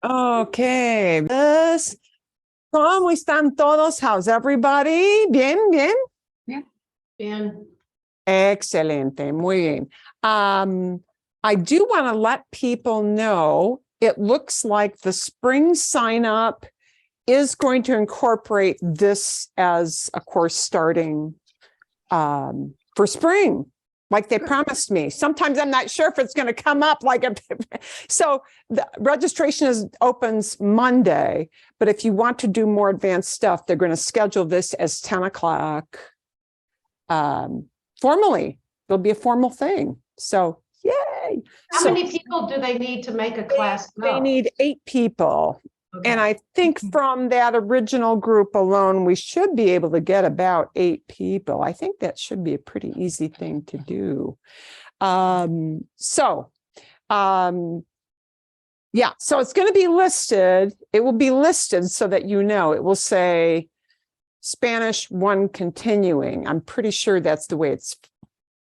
Okay. ¿Cómo están todos? How's everybody? Bien, bien. Bien. Excelente. Muy bien. I do want to let people know it looks like the spring sign up is going to incorporate this as a course starting for spring, like they promised me. Sometimes I'm not sure if it's going to come up like a. So the registration opens Monday, but if you want to do more advanced stuff, they're going to schedule this as 10 o'clock. Formally, it'll be a formal thing. So yay. How many people do they need to make a class? They need 8 people. Okay. And I think from that original group alone, we should be able to get about 8 people. I think that should be a pretty easy thing to do. Yeah, so it's going to be listed. It will be listed so that you know. It will say Spanish 1 continuing. I'm pretty sure that's the way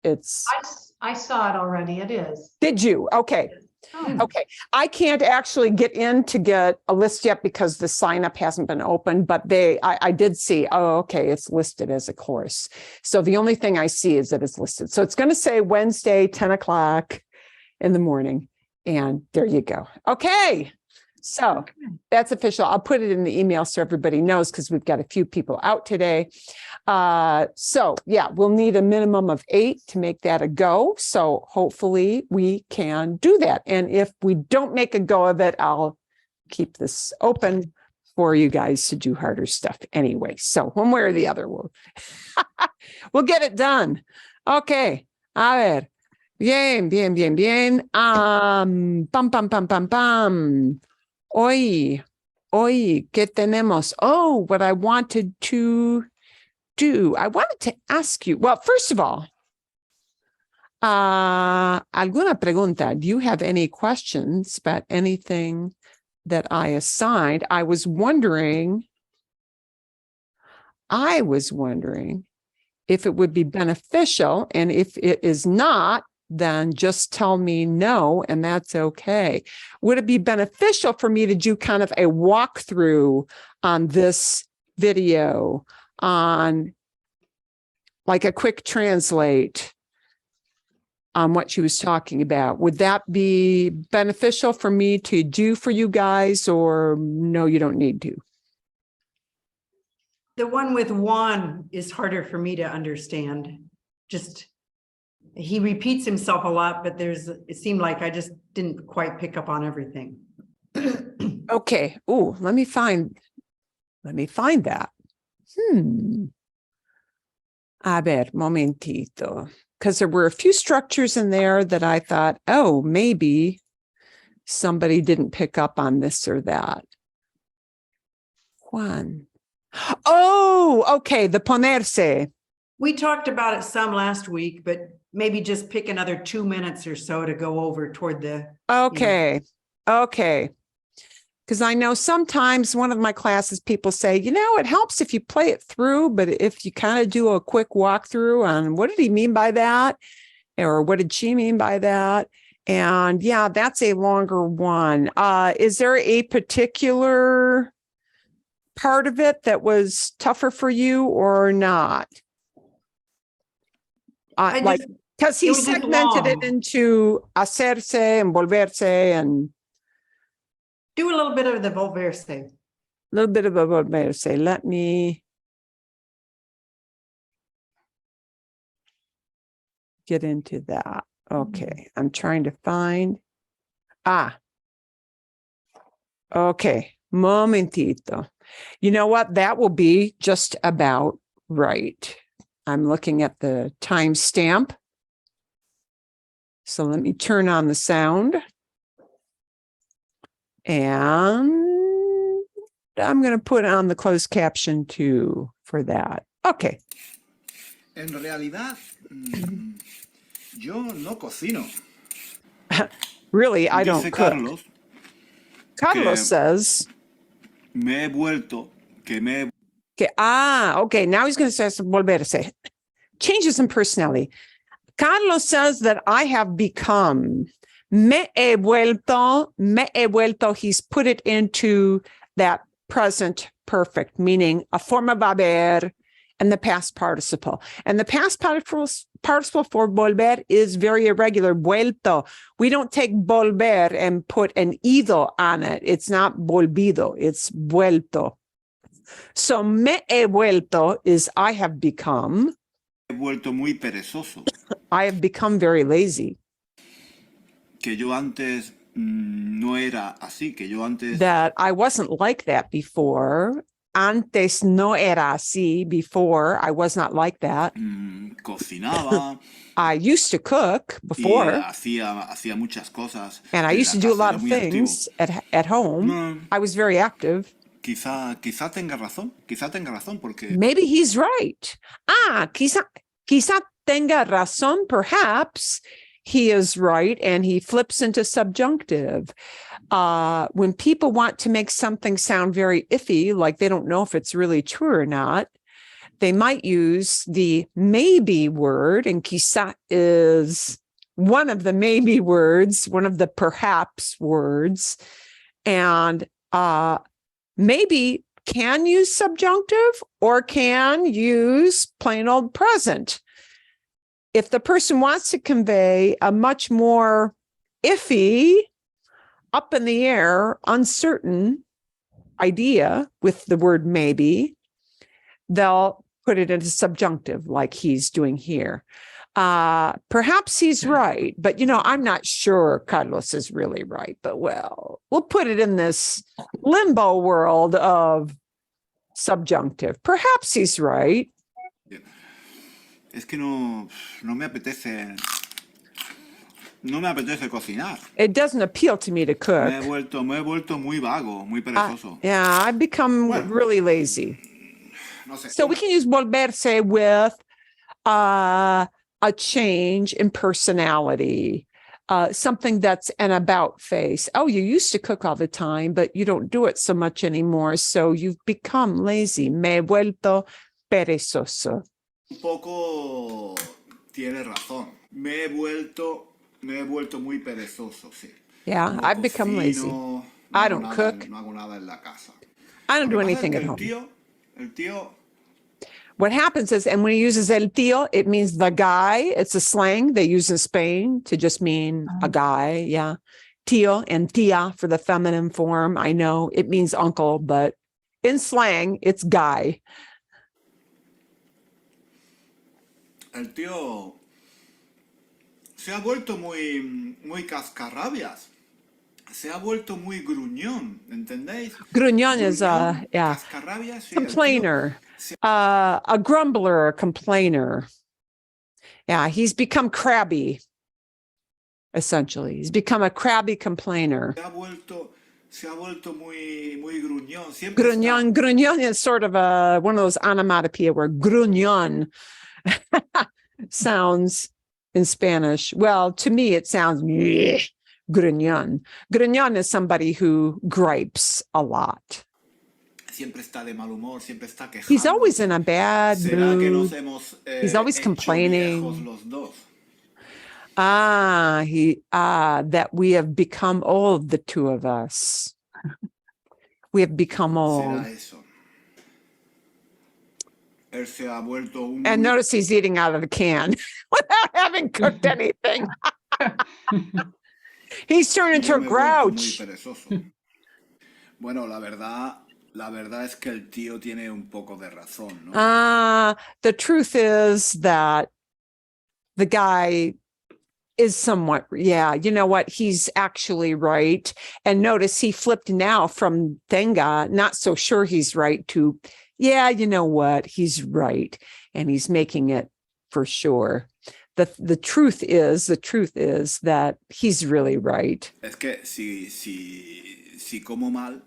it's. I saw it already. It is. Did you? Okay. Okay. I can't actually get in to get a list yet because the sign up hasn't been opened, but I did see, okay, it's listed as a course. So the only thing I see is that it's listed. So it's going to say Wednesday, 10 o'clock in the morning. And there you go. Okay. So that's official. I'll put it in the email so everybody knows because we've got a few people out today. We'll need a minimum of 8 to make that a go. So hopefully we can do that. And if we don't make a go of it, I'll keep this open for you guys to do harder stuff anyway. So one way or the other, we'll get it done. Okay. A ver. Bien, bien, bien, bien. Pam, pam, pam, pam, pam. Hoy, ¿qué tenemos? Oh, what I wanted to do. I wanted to ask you, well, first of all, alguna pregunta? Do you have any questions about anything that I assigned? I was wondering if it would be beneficial, and if it is not, then just tell me no, and that's okay. Would it be beneficial for me to do kind of a walkthrough on this video, on like a quick translate on what she was talking about? Would that be beneficial for me to do for you guys, or no, you don't need to? The one with Juan is harder for me to understand. He repeats himself a lot, but it seemed like I just didn't quite pick up on everything. Okay. Oh, let me find that. A ver, momentito. Because there were a few structures in there that I thought, oh, maybe somebody didn't pick up on this or that. Juan. Oh, okay. The ponerse. We talked about it some last week, but maybe just pick another 2 minutes or so to go over toward the. Okay. Okay. Because I know sometimes one of my classes, people say, it helps if you play it through, but if you kind of do a quick walkthrough on what did he mean by that? Or what did she mean by that? And yeah, that's a longer one. Is there a particular part of it that was tougher for you or not? Because he segmented it into hacerse and volverse and. Do a little bit of the volverse. A little bit of a volverse. Let me get into that. Okay, I'm trying to find. Okay, momentito. You know what? That will be just about right. I'm looking at the timestamp. So let me turn on the sound. And I'm going to put on the closed caption too for that. Okay. En realidad, yo no cocino. Really, I don't cook. Carlos que says. Me he vuelto, Okay. Now he's going to say volverse. Changes in personality. Carlos says that I have become. Me he vuelto, he's put it into that present perfect, meaning a form of haber and the past participle. And the past participle for volver is very irregular, vuelto. We don't take volver and put an ido on it. It's not volvido, it's vuelto. So me he vuelto is I have become. He vuelto muy perezoso. I have become very lazy. Que yo antes no era así, que yo antes That I wasn't like that before. Antes no era así. Before, I was not like that. cocinaba I used to cook y before, hacía muchas cosas. and I En used la to do a casa lot era of muy activo. things at home. No, I was very active. quizá tenga razón, porque Maybe he's right. Quizá tenga razón. Perhaps he is right, and he flips into subjunctive. When people want to make something sound very iffy, like they don't know if it's really true or not, they might use the maybe word, and quizá is one of the maybe words, one of the perhaps words, and maybe can use subjunctive or can use plain old present. If the person wants to convey a much more iffy, up in the air, uncertain idea with the word maybe, they'll put it into subjunctive like he's doing here. Perhaps he's right, but I'm not sure Carlos is really right, but well, we'll put it in this limbo world of subjunctive. Perhaps he's right. es que no me apetece cocinar. It doesn't appeal to me to Me cook. he vuelto muy vago, muy perezoso. Yeah, I've become Well. really lazy. No sé So we cómo. can use volverse with a change in personality, something that's an about face. Oh, you used to cook all the time, but you don't do it so much anymore. So you've become lazy. Me he vuelto perezoso. Un poco tiene razón. Me he vuelto muy perezoso, sí. Yeah, No I've become lazy. cocino, I hago don't nada cook. No hago nada en la casa. I don't Lo do que pasa es anything que at home. El tío, What happens is, and when he uses el tío, it means the guy. It's a slang they use in Spain to just mean a guy. Yeah. Tío and tía for the feminine form. I know it means uncle, but in slang, it's guy. el tío se ha vuelto muy cascarrabias. Se ha vuelto muy gruñón, ¿entendéis? Gruñón is Gruñón, yeah, cascarrabias, sí, el tío complainer, a grumbler, a complainer. Yeah, he's become crabby. Essentially, he's become a crabby complainer. se ha vuelto muy gruñón. Gruñón, gruñón is sort of one of those onomatopoeia where gruñón sounds in Spanish. Well, to me, it sounds gruñón. Gruñón is somebody who gripes a lot. Siempre está de mal humor, siempre está quejando. He's always in a bad ¿Será que nos mood. hemos He's always hecho complaining. viejos los dos? That we have become old, the two of us. We have become old. ¿Será eso? Él se ha vuelto un And notice he's eating out of the can without having cooked anything. He's turned into Yo a me he vuelto muy grouch. perezoso. Bueno, la verdad es que el tío tiene un poco de razón, ¿no? The truth is that the guy is somewhat, yeah, you know what? He's actually right. And notice he flipped now from tenga, not so sure he's right, to, yeah, you know what? He's right. And he's making it for sure. The truth is that he's really right. Es que si como mal,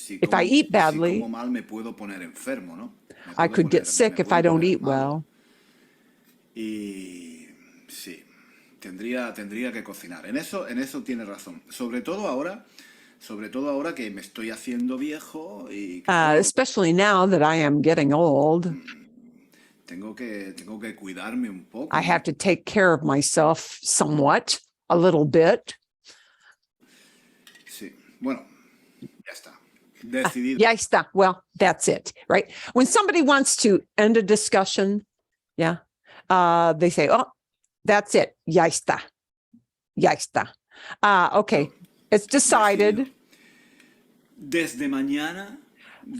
If I eat badly, si como mal me puedo poner enfermo, ¿no? I could get sick if I don't eat well. Y sí, tendría que cocinar. En eso tiene razón. Sobre todo ahora que me estoy haciendo viejo y claro, Especially now that I am getting old, tengo que cuidarme un poco. I have to take care of myself somewhat. a little bit. Sí. Bueno, ya está. Decidido. Ya está. Well, that's it, right? When somebody wants to end a discussion, yeah, they say, oh, that's it. Ya está. Ya está. Okay. It's decided. Decidido. Desde mañana,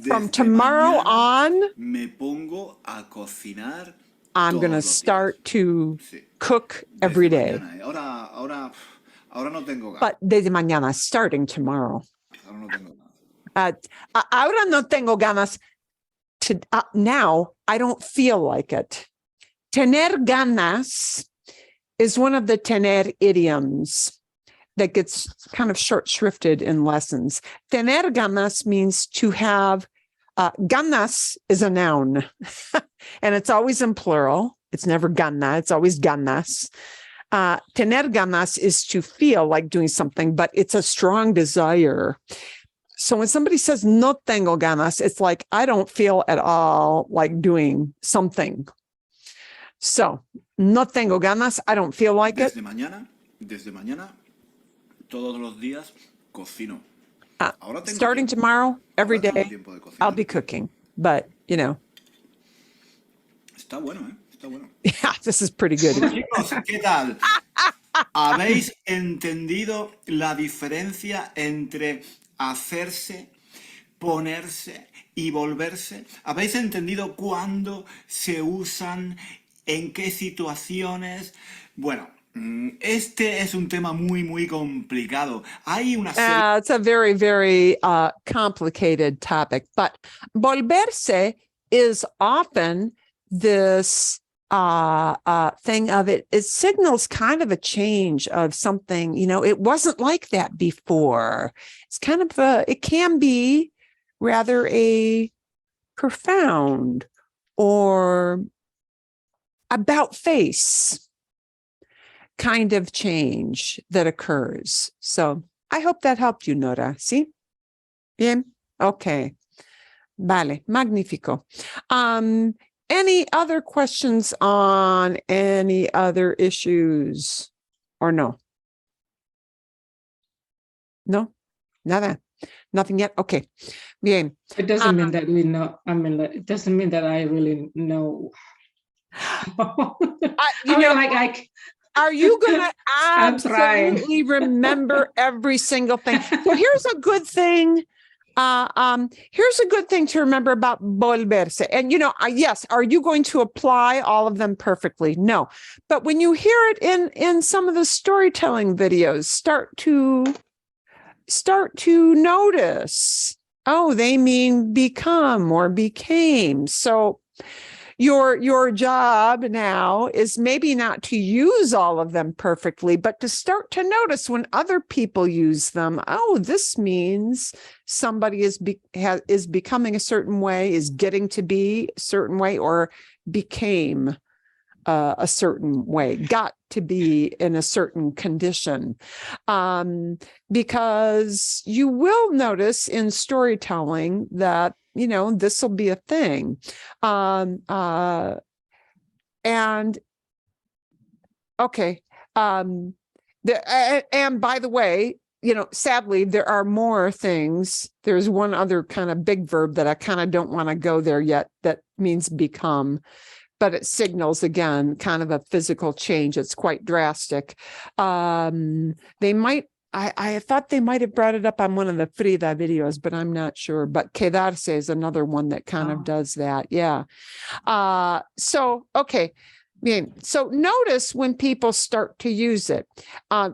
From desde tomorrow mañana on, me pongo a cocinar I'm going to todos los días. start to Sí. cook Desde every day. mañana, ¿eh? Ahora no tengo ganas. But desde mañana, starting tomorrow. Ahora no tengo ganas. Ahora no tengo ganas. Now, I don't feel like it. Tener ganas is one of the tener idioms that gets kind of short shrifted in lessons. Tener ganas means to have, ganas is a noun and it's always in plural. It's never gana, it's always ganas. Tener ganas is to feel like doing something, but it's a strong desire. So when somebody says no tengo ganas, it's like, I don't feel at all like doing something. So, no tengo ganas, I don't feel like it. Desde mañana, todos los días cocino. Ahora tengo Starting tiempo. tomorrow, every Ahora tengo day, tiempo de cocinar. I'll be cooking. But, you know, Está bueno, ¿eh? Está bueno. yeah, this is pretty good. Chicos, ¿qué tal? ¿Habéis entendido la diferencia entre hacerse, ponerse y volverse? ¿Habéis entendido cuándo se usan, en qué situaciones? Bueno, este es un tema muy, muy complicado. Hay una serie... It's a very, very complicated topic. But volverse is often this thing of it. It signals kind of a change of something. You know, it wasn't like that before. It's kind of it can be rather a profound or about face kind of change that occurs. So I hope that helped you, Nora. ¿Sí? Bien? Okay. Vale. Magnífico. Any other questions on any other issues or no? No? Nada? Nothing yet? Okay. Bien. It doesn't mean that we know. I mean, it doesn't mean that I really know. You know, like are you going to I'm trying. absolutely remember every single thing? So here's a good thing. Here's a good thing to remember about volverse. And, you know, yes, are you going to apply all of them perfectly? No. But when you hear it in some of the storytelling videos, start to notice, oh, they mean become or became. So your job now is maybe not to use all of them perfectly, but to start to notice when other people use them. Oh, this means somebody is becoming a certain way, is getting to be a certain way, or became a certain way, got to be in a certain condition. Because you will notice in storytelling that, you know, this will be a thing. And okay. And by the way, you know, sadly, there are more things. There's one other kind of big verb that I kind of don't want to go there yet that means become, but it signals, again, kind of a physical change. It's quite drastic. They might, I thought they might have brought it up on one of the Frida videos, but I'm not sure. But quedarse is another one that kind of does that. Yeah. So, okay. Bien. So notice when people start to use it.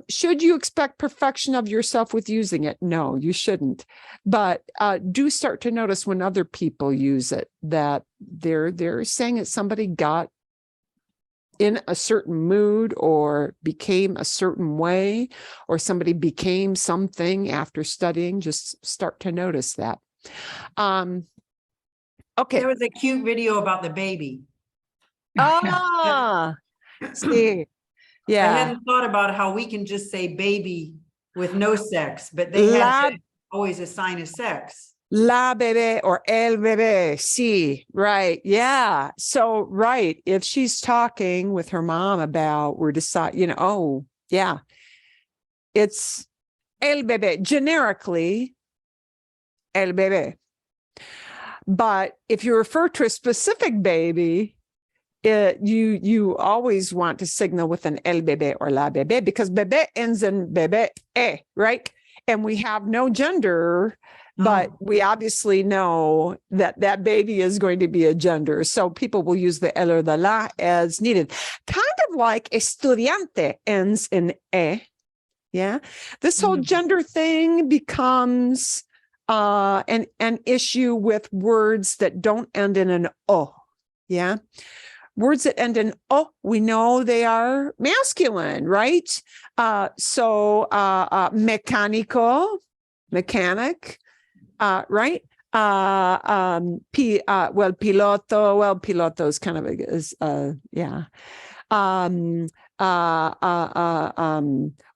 Should you expect perfection of yourself with using it? No, you shouldn't. But do start to notice when other people use it, that they're saying that somebody got in a certain mood or became a certain way, or somebody became something after studying. Just start to notice that. Okay. There was a cute video about the baby. See, I yeah. hadn't thought about how we can just say baby with no sex, but they had to always assign a sex. La bebé or el bebé. Sí, right. Yeah. So, right. If she's talking with her mom about, we're deciding, you know, oh, yeah. it's el bebé, generically, el bebé. But if you refer to a specific baby, you always want to signal with an el bebé or la bebé, because bebé ends in bebé, right? And we have no gender, but we obviously know that that baby is going to be a gender. So people will use the el or the la as needed. Kind of like estudiante ends in e. Yeah. This whole gender thing becomes an issue with words that don't end in an o. Yeah. Words that end in o, we know they are masculine, right? So mecánico, mechanic, right? Piloto is kind of yeah.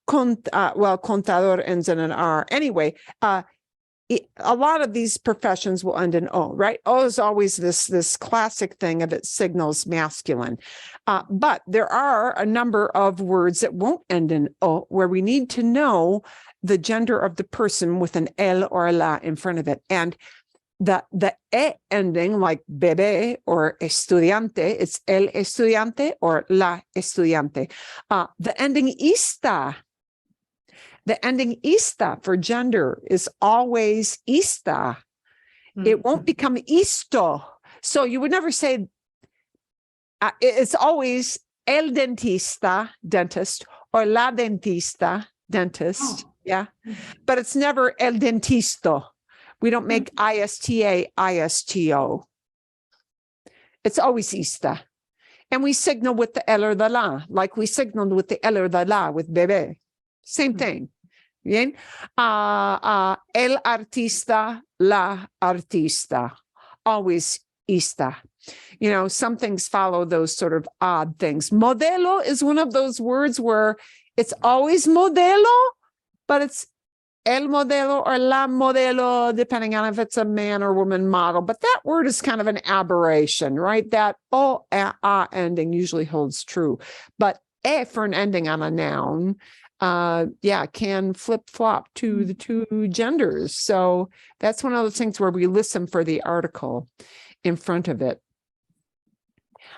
Contador ends in an R. Anyway, a lot of these professions will end in O, right? O is always this classic thing of it signals masculine. But there are a number of words that won't end in O, where we need to know the gender of the person with an el or a la in front of it. And the e ending, like bebé or estudiante, it's el estudiante or la estudiante. The ending ista. The ending ista for gender is always ista. It won't become isto. So you would never say, it's always el dentista, dentist, or la dentista, dentist. Yeah. But it's never el dentisto. We don't make ISTA, ISTO. It's always ista. And we signal with the el or the la, like we signaled with the el or the la with bebé. Same thing. Bien. El artista, la artista. Always ista. You know, some things follow those sort of odd things. Modelo is one of those words where it's always modelo, but it's el modelo or la modelo, depending on if it's a man or woman model. But that word is kind of an aberration, right? That o, a ending usually holds true. But e for an ending on a noun, can flip-flop to the two genders. So that's one of those things where we listen for the article in front of it.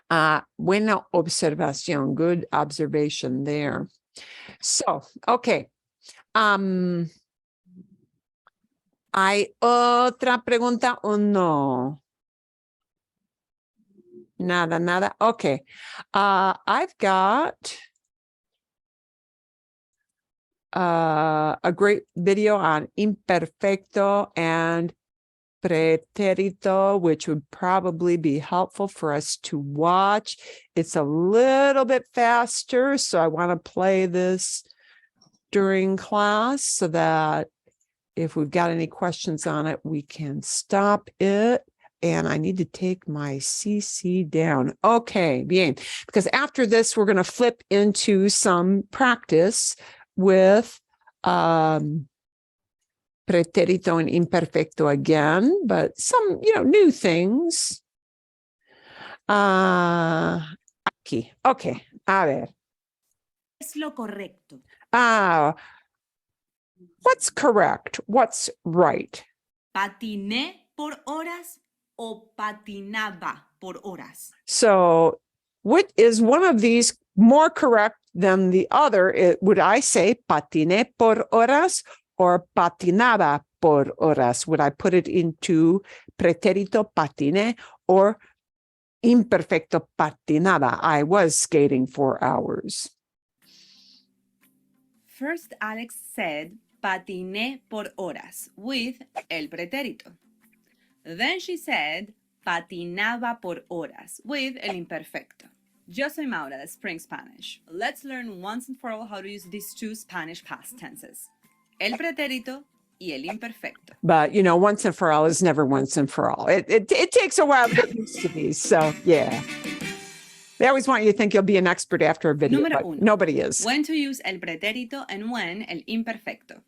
Buena observación, good observation there. So, okay. ¿Hay otra pregunta o no? Nada. Okay. I've got a great video on imperfecto and preterito, which would probably be helpful for us to watch. It's a little bit faster, so I want to play this during class so that if we've got any questions on it, we can stop it. And I need to take my CC down. Okay, bien. Because after this, we're going to flip into some practice with preterito and imperfecto again, but some, new things. Aquí. Okay, a ver. Es lo correcto. What's correct? What's right? Patiné por horas o patinaba por horas. So, what is one of these more correct than the other? Would I say patiné por horas or patinaba por horas? Would I put it into preterito patiné or imperfecto patinaba? I was skating 4 hours. First, Alex said patiné por horas with el pretérito. Then she said patinaba por horas with el imperfecto. Yo soy Maura de Spring Spanish. Let's learn once and for all how to use these two Spanish past tenses, el pretérito y el imperfecto. But, once and for all is never once and for all. It takes a while to get used to these. So, yeah. They always want you to think you'll be an expert after a video, Número but uno. nobody is. When to use el pretérito and when el imperfecto.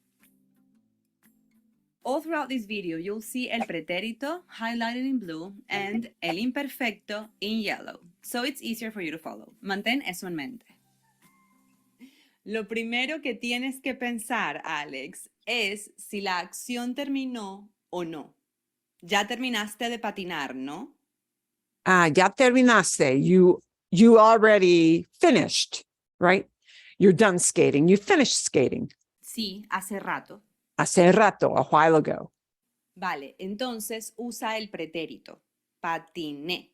All throughout this video, you'll see el pretérito highlighted in blue and el imperfecto in yellow, so it's easier for you to follow. Mantén eso en mente. Lo primero que tienes que pensar, Alex, es si la acción terminó o no. Ya terminaste de patinar, ¿no? Ya terminaste. You already finished, right? You're done skating. You finished skating. Sí, hace rato. Hace rato, a while ago. Vale, entonces usa el pretérito. Patiné.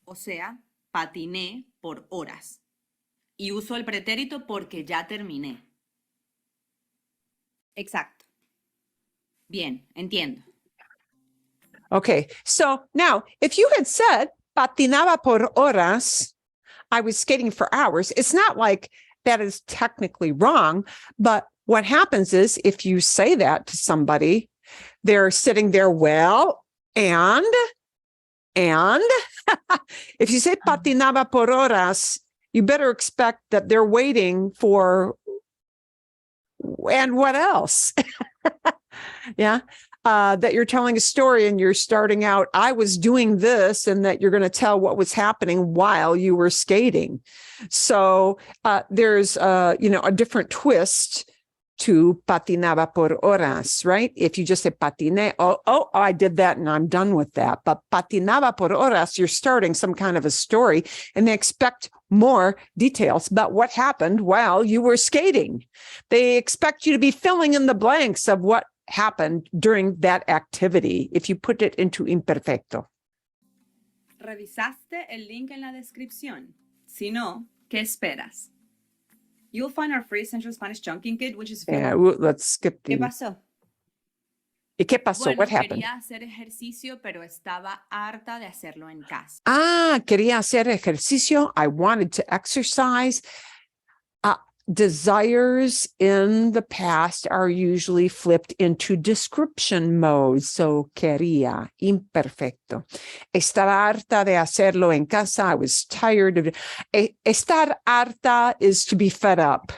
O sea, patiné por horas. Y uso el pretérito porque ya terminé. Exacto. Bien, entiendo. Okay, so now if you had said patinaba por horas, I was skating for hours, it's not like that is technically wrong, but what happens is if you say that to somebody, they're sitting there, well, and if you say patinaba por horas, you better expect that they're waiting for, and what else? Yeah. That you're telling a story and you're starting out, I was doing this, and that you're going to tell what was happening while you were skating. So there's, a different twist to patinaba por horas, right? If you just say patiné, oh, I did that and I'm done with that. But patinaba por horas, you're starting some kind of a story and they expect more details about what happened while you were skating. They expect you to be filling in the blanks of what happened during that activity if you put it into imperfecto. ¿Revisaste el link en la descripción? Si no, ¿qué esperas? You'll find our free Essential Spanish Chunking Kit, which is Yeah, filled. let's skip ¿Qué the. pasó? ¿Y qué pasó? Bueno, What happened? quería hacer ejercicio, pero estaba harta de hacerlo en casa. Quería hacer ejercicio. I wanted to exercise. Desires in the past are usually flipped into description mode. So quería, imperfecto. Estar harta de hacerlo en casa. I was tired of it. Estar harta is to be fed up.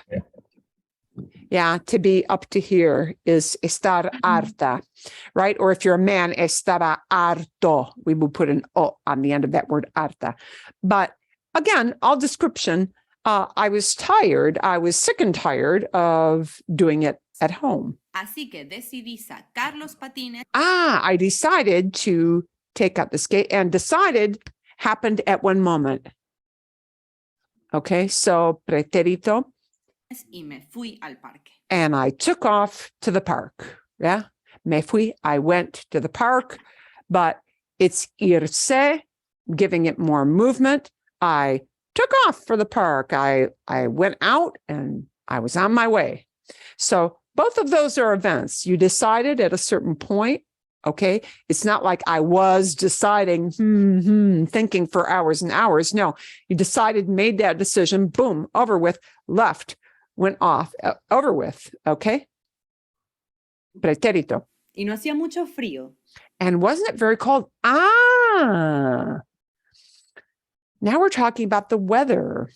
Yeah, to be up to here is estar harta, right? Or if you're a man, estará harto. We will put an o on the end of that word harta. But again, all description. I was tired. I was sick and tired of doing it at home. Así que decidí sacar los patines. I decided to take up the skate, and decided happened at one moment. Okay, so pretérito. Y me fui al parque. And I took off to the park. Yeah, me fui. I went to the park, but it's irse, giving it more movement. I took off for the park. I went out and I was on my way. So both of those are events. You decided at a certain point. Okay, it's not like I was deciding, thinking for hours and hours. No, you decided, made that decision, boom, over with, left, went off, over with. Okay, pretérito. Y no hacía mucho frío. And wasn't it very cold? Now we're talking about the weather.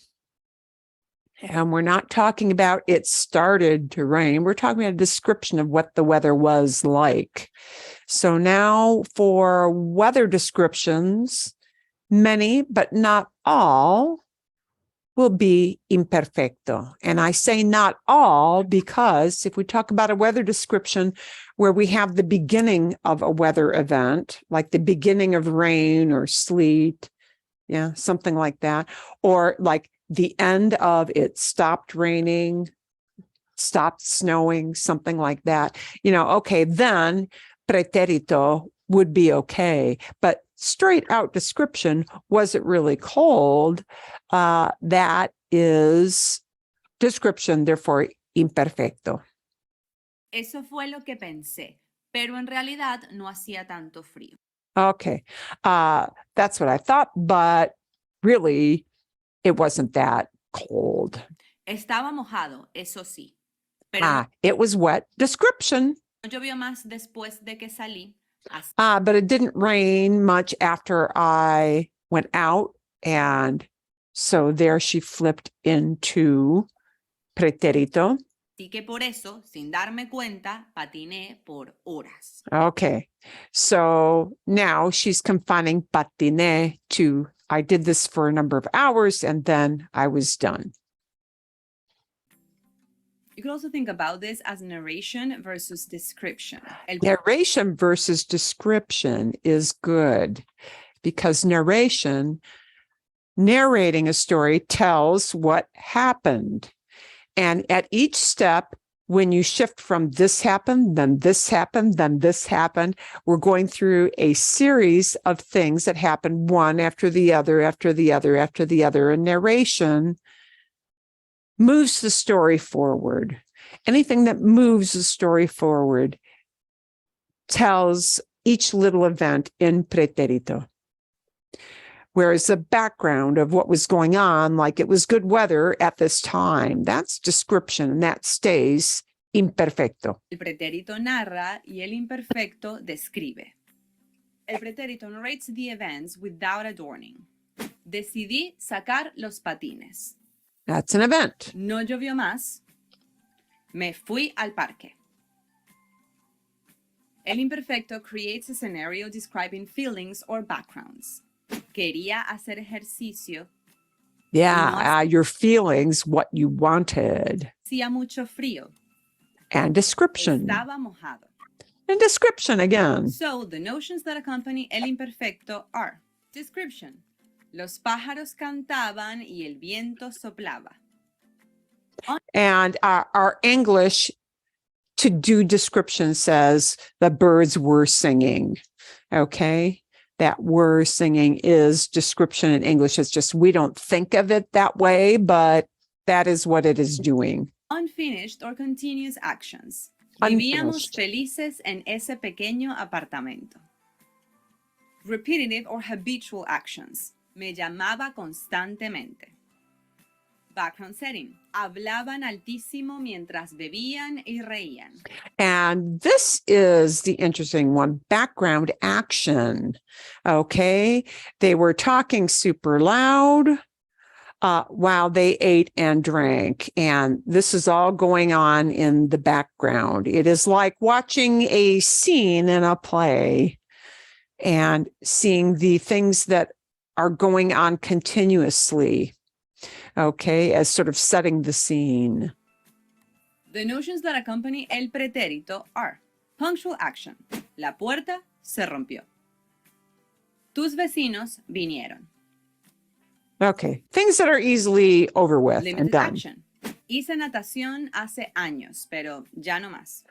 And we're not talking about it started to rain. We're talking about a description of what the weather was like. So now for weather descriptions, many, but not all, will be imperfecto. And I say not all because if we talk about a weather description where we have the beginning of a weather event, like the beginning of rain or sleet, yeah, something like that, or like the end of it stopped raining, stopped snowing, something like that, okay, then pretérito would be okay. But straight out description, was it really cold? That is description, therefore imperfecto. Eso fue lo que pensé, pero en realidad no hacía tanto frío. Okay, that's what I thought, but really it wasn't that cold. Estaba mojado, eso sí. Pero It was wet. Description. no llovió más después de que salí. But it didn't rain much after I went out. And so there she flipped into pretérito. Así que por eso, sin darme cuenta, patiné por horas. Okay. So now she's confining patiné to, I did this for a number of hours and then I was done. You could also think about this as narration versus description. Narration versus description is good because narrating a story tells what happened. And at each step, when you shift from this happened, then this happened, then this happened, we're going through a series of things that happen one after the other, after the other, after the other. And narration moves the story forward. Anything that moves the story forward tells each little event in preterito. Whereas the background of what was going on, like it was good weather at this time, that's description, and that stays imperfecto. El pretérito narra y el imperfecto describe. El pretérito narrates the events without adorning. Decidí sacar los patines. That's an event. No llovió más. Me fui al parque. El imperfecto creates a scenario describing feelings or backgrounds. Quería hacer ejercicio. Yeah, your feelings, what you wanted. Hacía mucho frío. And description. Estaba mojado. And description again. So the notions that accompany el imperfecto are description. Los pájaros cantaban y el viento soplaba. And our English to do description says the birds were singing. Okay. That were singing is description in English. It's just we don't think of it that way, but that is what it is doing. Unfinished or continuous actions. Unfinished. Vivíamos felices en ese pequeño apartamento. Repetitive or habitual actions. Me llamaba constantemente. Background setting. Hablaban altísimo mientras bebían y reían. And this is the interesting one, background action. Okay. They were talking super loud while they ate and drank. And this is all going on in the background. It is like watching a scene in a play and seeing the things that are going on continuously. Okay, as sort of setting the scene. The notions that accompany el pretérito are punctual action. La puerta se rompió. Tus vecinos vinieron. Okay, things that are easily over with and Limited done. action. Hice natación hace años, pero ya no más.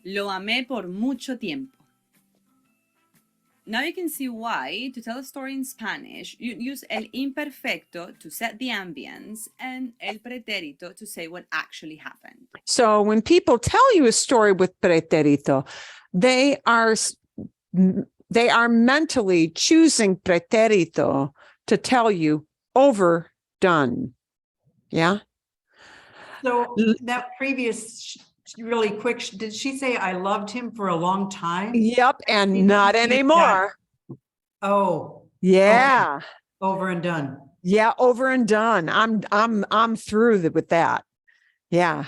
Lo amé por mucho tiempo. Now you can see why, to tell a story in Spanish, you use el imperfecto to set the ambience and el pretérito to say what actually happened. So when people tell you a story with preterito, they are mentally choosing preterito to tell you overdone. Yeah. So that previous, really quick, did she say I loved him for a long time? Yep, and not anymore. Oh, Yeah. over and done. Yeah, over and done. I'm through with that. Yeah.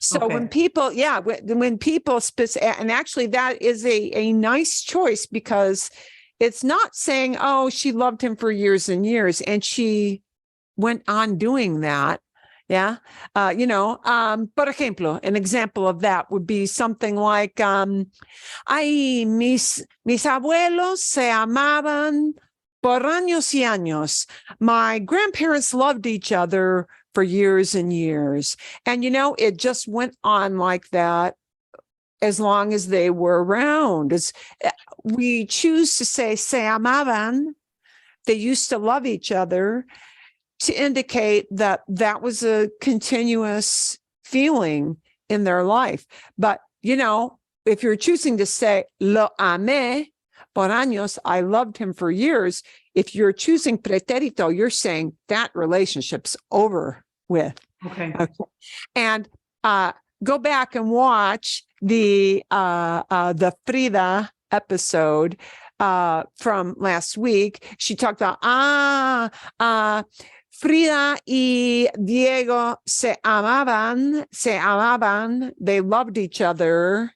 So Okay. when people, when people and actually that is a nice choice because it's not saying, oh, she loved him for years and years, and she went on doing that. Yeah. Por ejemplo, an example of that would be something like, ay, mis abuelos se amaban por años y años. My grandparents loved each other for years and years. And, it just went on like that as long as they were around. We choose to say se amaban. They used to love each other, to indicate that that was a continuous feeling in their life. But, if you're choosing to say, lo amé por años, I loved him for years, if you're choosing pretérito, you're saying that relationship's over with. Okay. And go back and watch the Frida episode from last week. She talked about, Frida y Diego se amaban, they loved each other.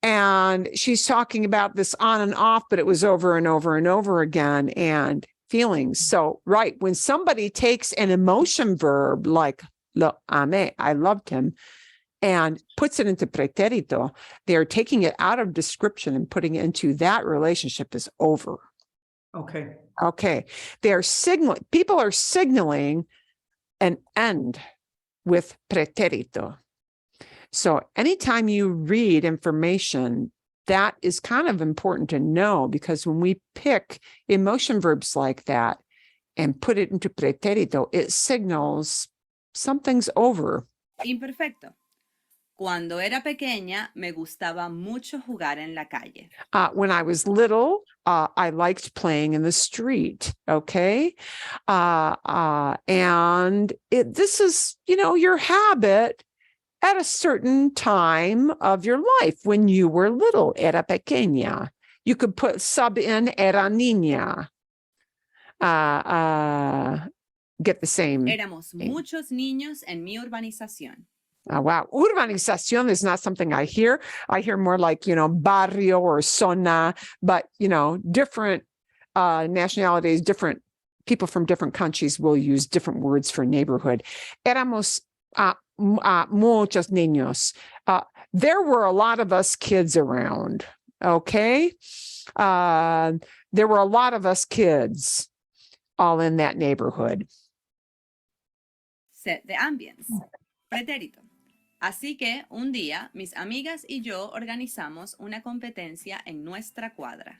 And she's talking about this on and off, but it was over and over and over again, and feelings. So, right, when somebody takes an emotion verb like lo amé, I loved him, and puts it into preterito, they're taking it out of description and putting it into that relationship is over. Okay. Okay. People are signaling an end with preterito. So anytime you read information, that is kind of important to know, because when we pick emotion verbs like that and put it into preterito, it signals something's over. Imperfecto. Cuando era pequeña, me gustaba mucho jugar en la calle. When I was little, I liked playing in the street. Okay. And this is, your habit at a certain time of your life when you were little, era pequeña. You could put sub in era niña. Get the same. Éramos muchos niños en mi urbanización. Wow. Urbanización is not something I hear. I hear more like, barrio or zona, but, different nationalities, different people from different countries will use different words for neighborhood. Éramos muchos niños. There were a lot of us kids around. Okay. There were a lot of us kids all in that neighborhood. Set the ambience. Pretérito. Así que un día mis amigas y yo organizamos una competencia en nuestra cuadra.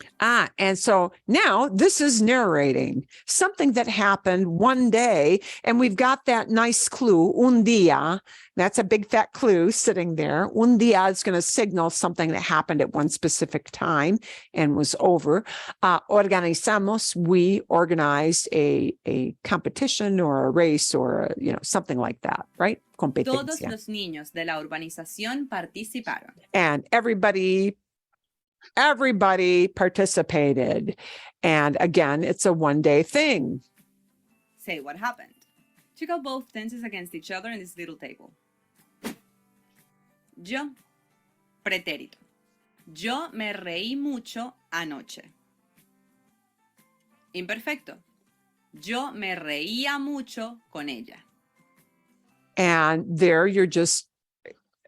And so now this is narrating something that happened one day, and we've got that nice clue, un día. That's a big fat clue sitting there. Un día is going to signal something that happened at one specific time and was over. Organizamos, we organized a competition or a race or, something like that, right? Todos Competencia. los niños de la urbanización participaron. And everybody participated. And again, it's a one-day thing. Say what happened. Check out both tenses against each other in this little table. Yo, pretérito. Yo me reí mucho anoche. Imperfecto. Yo me reía mucho con ella. And there you're just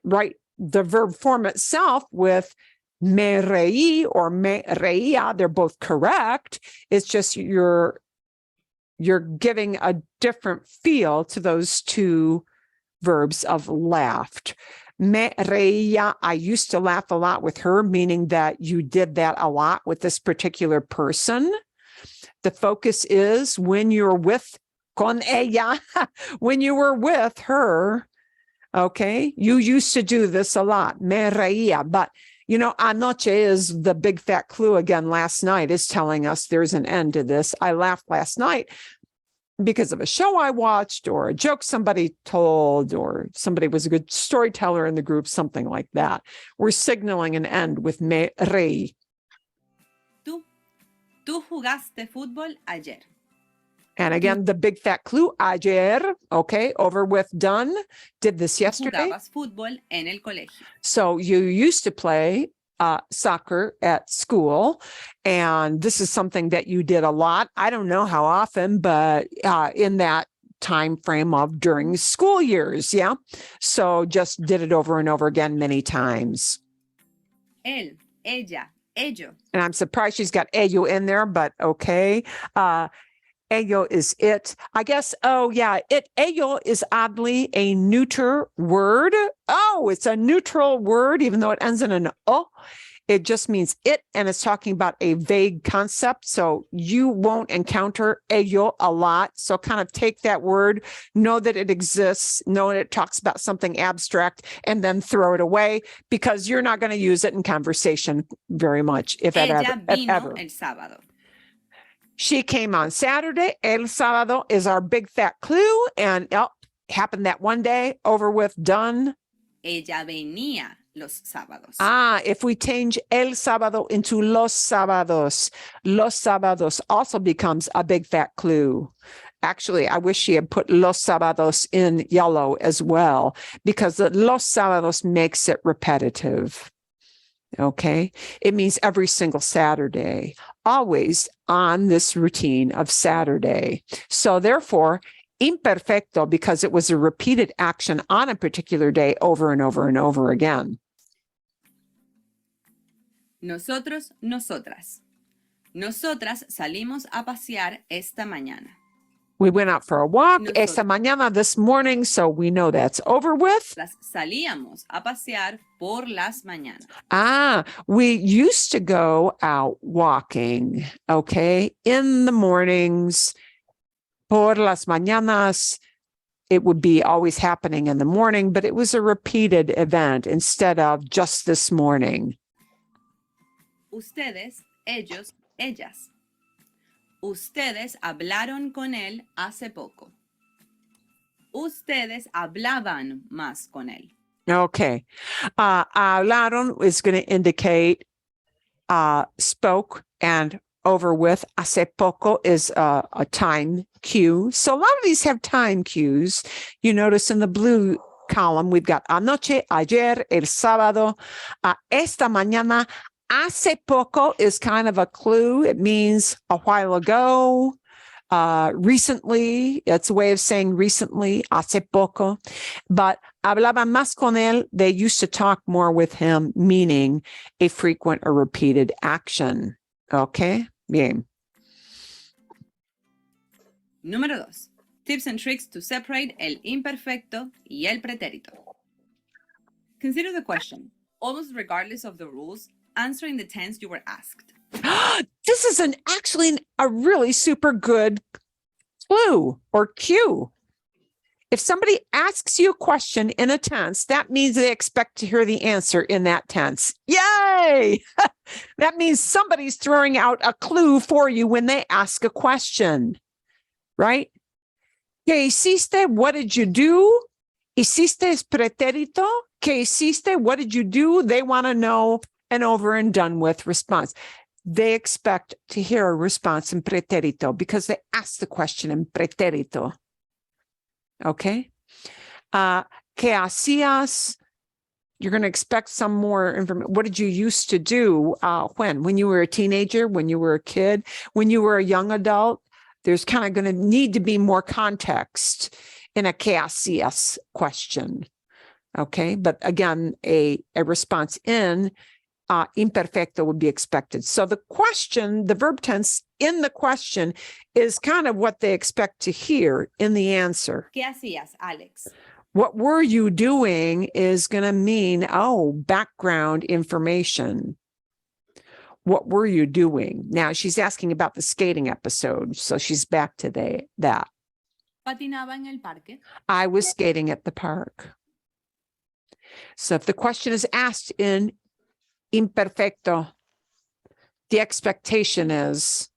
write the verb form itself with me reí or me reía. They're both correct. It's just you're giving a different feel to those two verbs of laughed. Me reía, I used to laugh a lot with her, meaning that you did that a lot with this particular person. The focus is when you're with con ella, when you were with her, okay, you used to do this a lot, me reía. But, anoche is the big fat clue again. Last night is telling us there's an end to this. I laughed last night because of a show I watched or a joke somebody told, or somebody was a good storyteller in the group, something like that. We're signaling an end with me reí. Tú jugaste fútbol ayer. And again, the big fat clue, ayer, okay, over with, done, did this yesterday. Jugabas fútbol en el colegio. So you used to play soccer at school, and this is something that you did a lot. I don't know how often, but in that time frame of during school years, yeah. So just did it over and over again many times. Él, ella, ello. And I'm surprised she's got ello in there, but okay. Ello is it. I guess, ello is oddly a neuter word. Oh, it's a neutral word, even though it ends in an o. It just means it, and it's talking about a vague concept. So you won't encounter ello a lot. So kind of take that word, know that it exists, know that it talks about something abstract, and then throw it away, because you're not going to use it in conversation very much, if Ella vino ever. el sábado. She came on Saturday. El sábado is our big fat clue. And happened that one day, over with, done. Ella venía los sábados. If we change el sábado into los sábados also becomes a big fat clue. Actually, I wish she had put los sábados in yellow as well, because the los sábados makes it repetitive. Okay. It means every single Saturday, always on this routine of Saturday. So therefore, imperfecto because it was a repeated action on a particular day over and over and over again. Nosotros, nosotras. Nosotras salimos a pasear esta mañana. We went out for a walk Nosotros. esta mañana this morning, so we know that's over with. Las salíamos a pasear por las mañanas. We used to go out walking, okay, in the mornings, por las mañanas. It would be always happening in the morning, but it was a repeated event instead of just this morning. Ustedes, ellos, ellas. Ustedes hablaron con él hace poco. Ustedes hablaban más con él. Okay. Hablaron is going to indicate spoke and over with. Hace poco is a time cue. So a lot of these have time cues. You notice in the blue column, we've got anoche, ayer, el sábado, esta mañana. Hace poco is kind of a clue. It means a while ago, recently. It's a way of saying recently, hace poco. But hablaban más con él. They used to talk more with him, meaning a frequent or repeated action. Okay, bien. Número 2. Tips and tricks to separate el imperfecto y el pretérito. Consider the question. Almost regardless of the rules, answer in the tense you were asked. This is actually a really super good clue or cue. If somebody asks you a question in a tense, that means they expect to hear the answer in that tense. Yay! That means somebody's throwing out a clue for you when they ask a question, right? ¿Qué hiciste? What did you do? ¿Hiciste es pretérito? ¿Qué hiciste? What did you do? They want to know an over and done with response. They expect to hear a response in pretérito because they asked the question in pretérito. Okay. ¿Qué hacías? You're going to expect some more information. What did you used to do? When you were a teenager, when you were a kid, when you were a young adult? There's kind of going to need to be more context in a ¿qué hacías question. Okay. But again, a response in imperfecto would be expected. So the question, the verb tense in the question is kind of what they expect to hear in the answer. ¿Qué hacías, Alex? What were you doing is going to mean, background information. What were you doing? Now she's asking about the skating episode. So she's back to that. Patinaba en el parque. I was skating at the park. So if the question is asked in imperfecto, the expectation is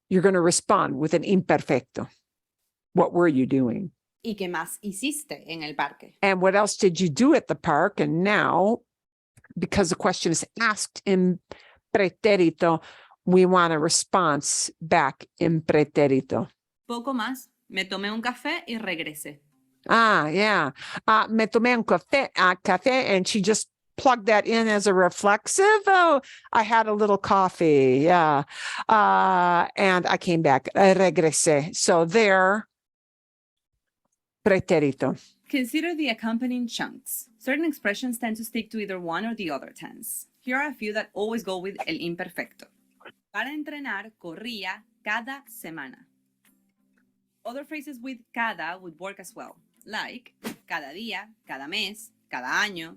you're going to respond with an imperfecto. What were you doing? ¿Y qué más hiciste en el parque? And what else did you do at the park? And now, because the question is asked in pretérito, we want a response back in pretérito. Poco más. Me tomé un café y regresé. Yeah. Me tomé un café, and she just plug that in as a reflexive. Oh, I had a little coffee. Yeah. And I came back. Regresé. So there, pretérito. Consider the accompanying chunks. Certain expressions tend to stick to either one or the other tense. Here are a few that always go with el imperfecto. Para entrenar, corría cada semana. Other phrases with cada would work as well, like cada día, cada mes, cada año.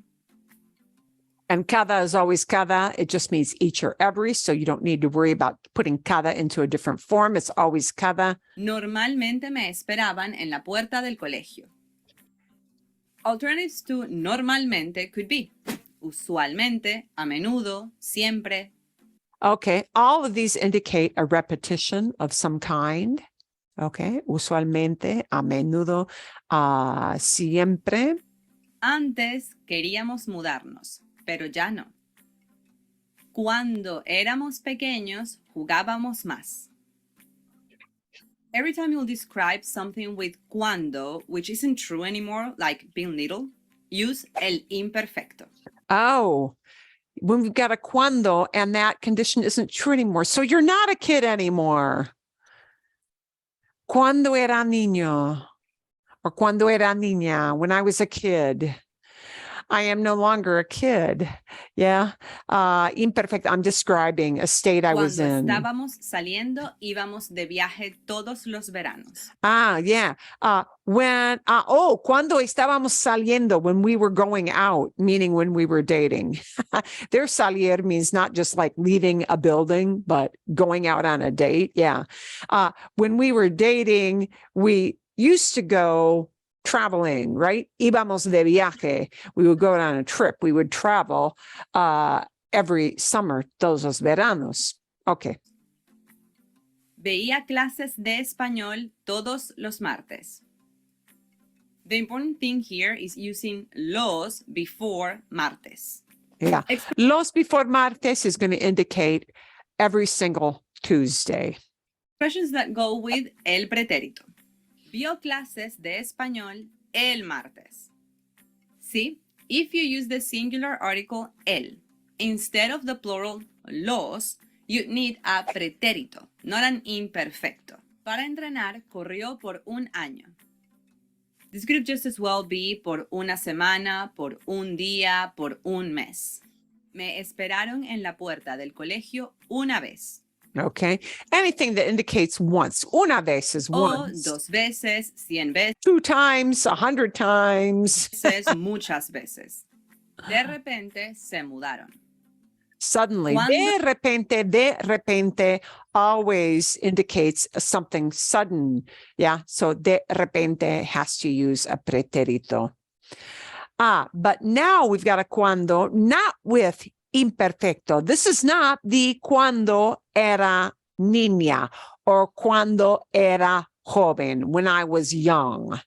And cada is always cada. It just means each or every. So you don't need to worry about putting cada into a different form. It's always cada. Normalmente me esperaban en la puerta del colegio. Alternatives to normalmente could be usualmente, a menudo, siempre. Okay. All of these indicate a repetition of some kind. Okay. Usualmente, a menudo, siempre. Antes queríamos mudarnos, pero ya no. Cuando éramos pequeños, jugábamos más. Every time you'll describe something with cuando, which isn't true anymore, like being little, use el imperfecto. Oh, when we've got a cuando and that condition isn't true anymore. So you're not a kid anymore. Cuando era niño or cuando era niña, when I was a kid. I am no longer a kid. Yeah. Imperfect. I'm describing a state I was Cuando in. estábamos saliendo, íbamos de viaje todos los veranos. Yeah. Cuando estábamos saliendo, when we were going out, meaning when we were dating. Their salir means not just like leaving a building, but going out on a date. Yeah. When we were dating, we used to go traveling, right? Íbamos de viaje. We would go on a trip. We would travel every summer, todos los veranos. Okay. Veía clases de español todos los martes. The important thing here is using los before martes. Yeah. Los before martes is going to indicate every single Tuesday. Expressions that go with el pretérito. Vio clases de español el martes. See, if you use the singular article el instead of the plural los, you need a pretérito, not an imperfecto. Para entrenar, corrió por un año. This could just as well be por una semana, por un día, por un mes. Me esperaron en la puerta del colegio una vez. Okay. Anything that indicates once. Una vez is O once. 2 veces, 100 veces, 2 times, 100 times. muchas veces. De repente se mudaron. Suddenly. Cuando- De repente always indicates something sudden. Yeah. So de repente has to use a pretérito. But now we've got a cuando, not with imperfecto. This is not the cuando era niña or cuando era joven, when I was young.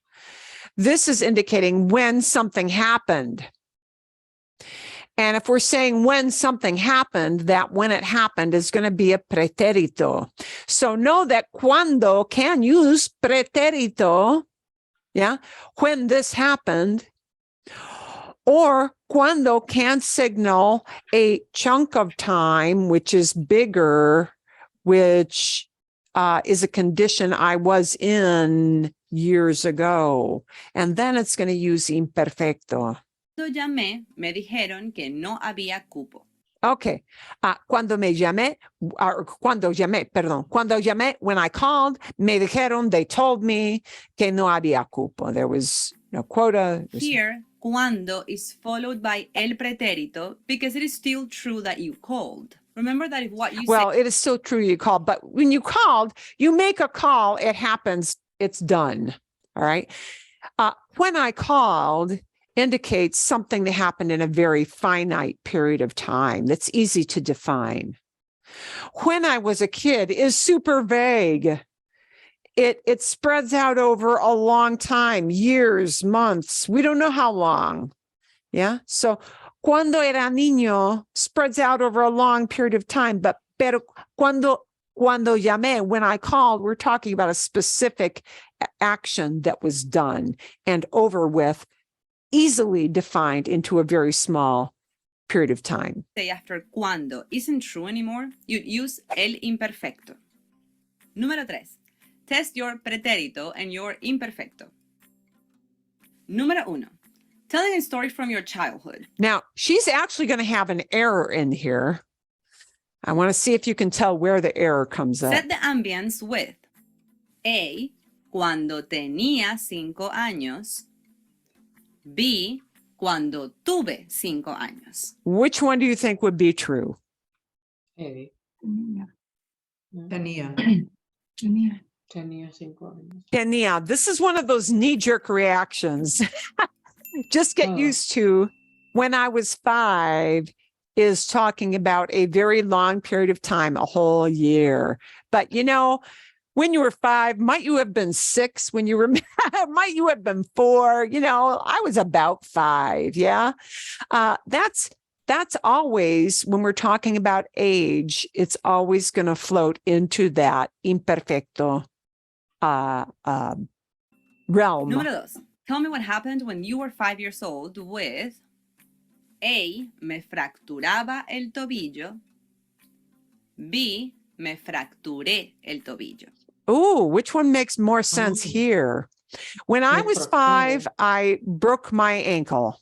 This is indicating when something happened. And if we're saying when something happened, that when it happened is going to be a pretérito. So know that cuando can use pretérito. Yeah. When this happened. Or cuando can signal a chunk of time, which is bigger, which is a condition I was in years ago. And then it's going to use imperfecto. Cuando llamé, me dijeron que no había cupo. Okay. Cuando llamé, when I called, me dijeron, they told me que no había cupo. There was no quota. Here, cuando is followed by el pretérito because it is still true that you called. Remember that if what you Well, say it is still true you called, but when you called, you make a call, it happens, it's done. All right. When I called indicates something that happened in a very finite period of time that's easy to define. When I was a kid is super vague. It spreads out over a long time, years, months. We don't know how long. Yeah. So cuando era niño spreads out over a long period of time, pero cuando llamé, when I called, we're talking about a specific action that was done and over with, easily defined into a very small period of time. after cuando isn't true anymore, you'd use el imperfecto. Número 3. Test your pretérito and your imperfecto. Número 1. Telling a story from your childhood. Now, she's actually going to have an error in here. I want to see if you can tell where the error comes up. Set the ambience with A. Cuando tenía 5 años. B. Cuando tuve 5 años. Which one do you think would be true? Hey, Tenía. tenía 5 años. Tenía. This is one of those knee-jerk reactions. Just get Oh. used to when I was 5 is talking about a very long period of time, a whole year. But you know, when you were 5, might you have been 6 when you were, might you have been 4? You know, I was about 5. Yeah. That's always, when we're talking about age, it's always going to float into that imperfecto realm. Número 2. Tell me what happened when you were 5 years old with A. Me fracturaba el tobillo. B. Me fracturé el tobillo. Ooh, which one makes more sense here? When I was 5, I broke my ankle.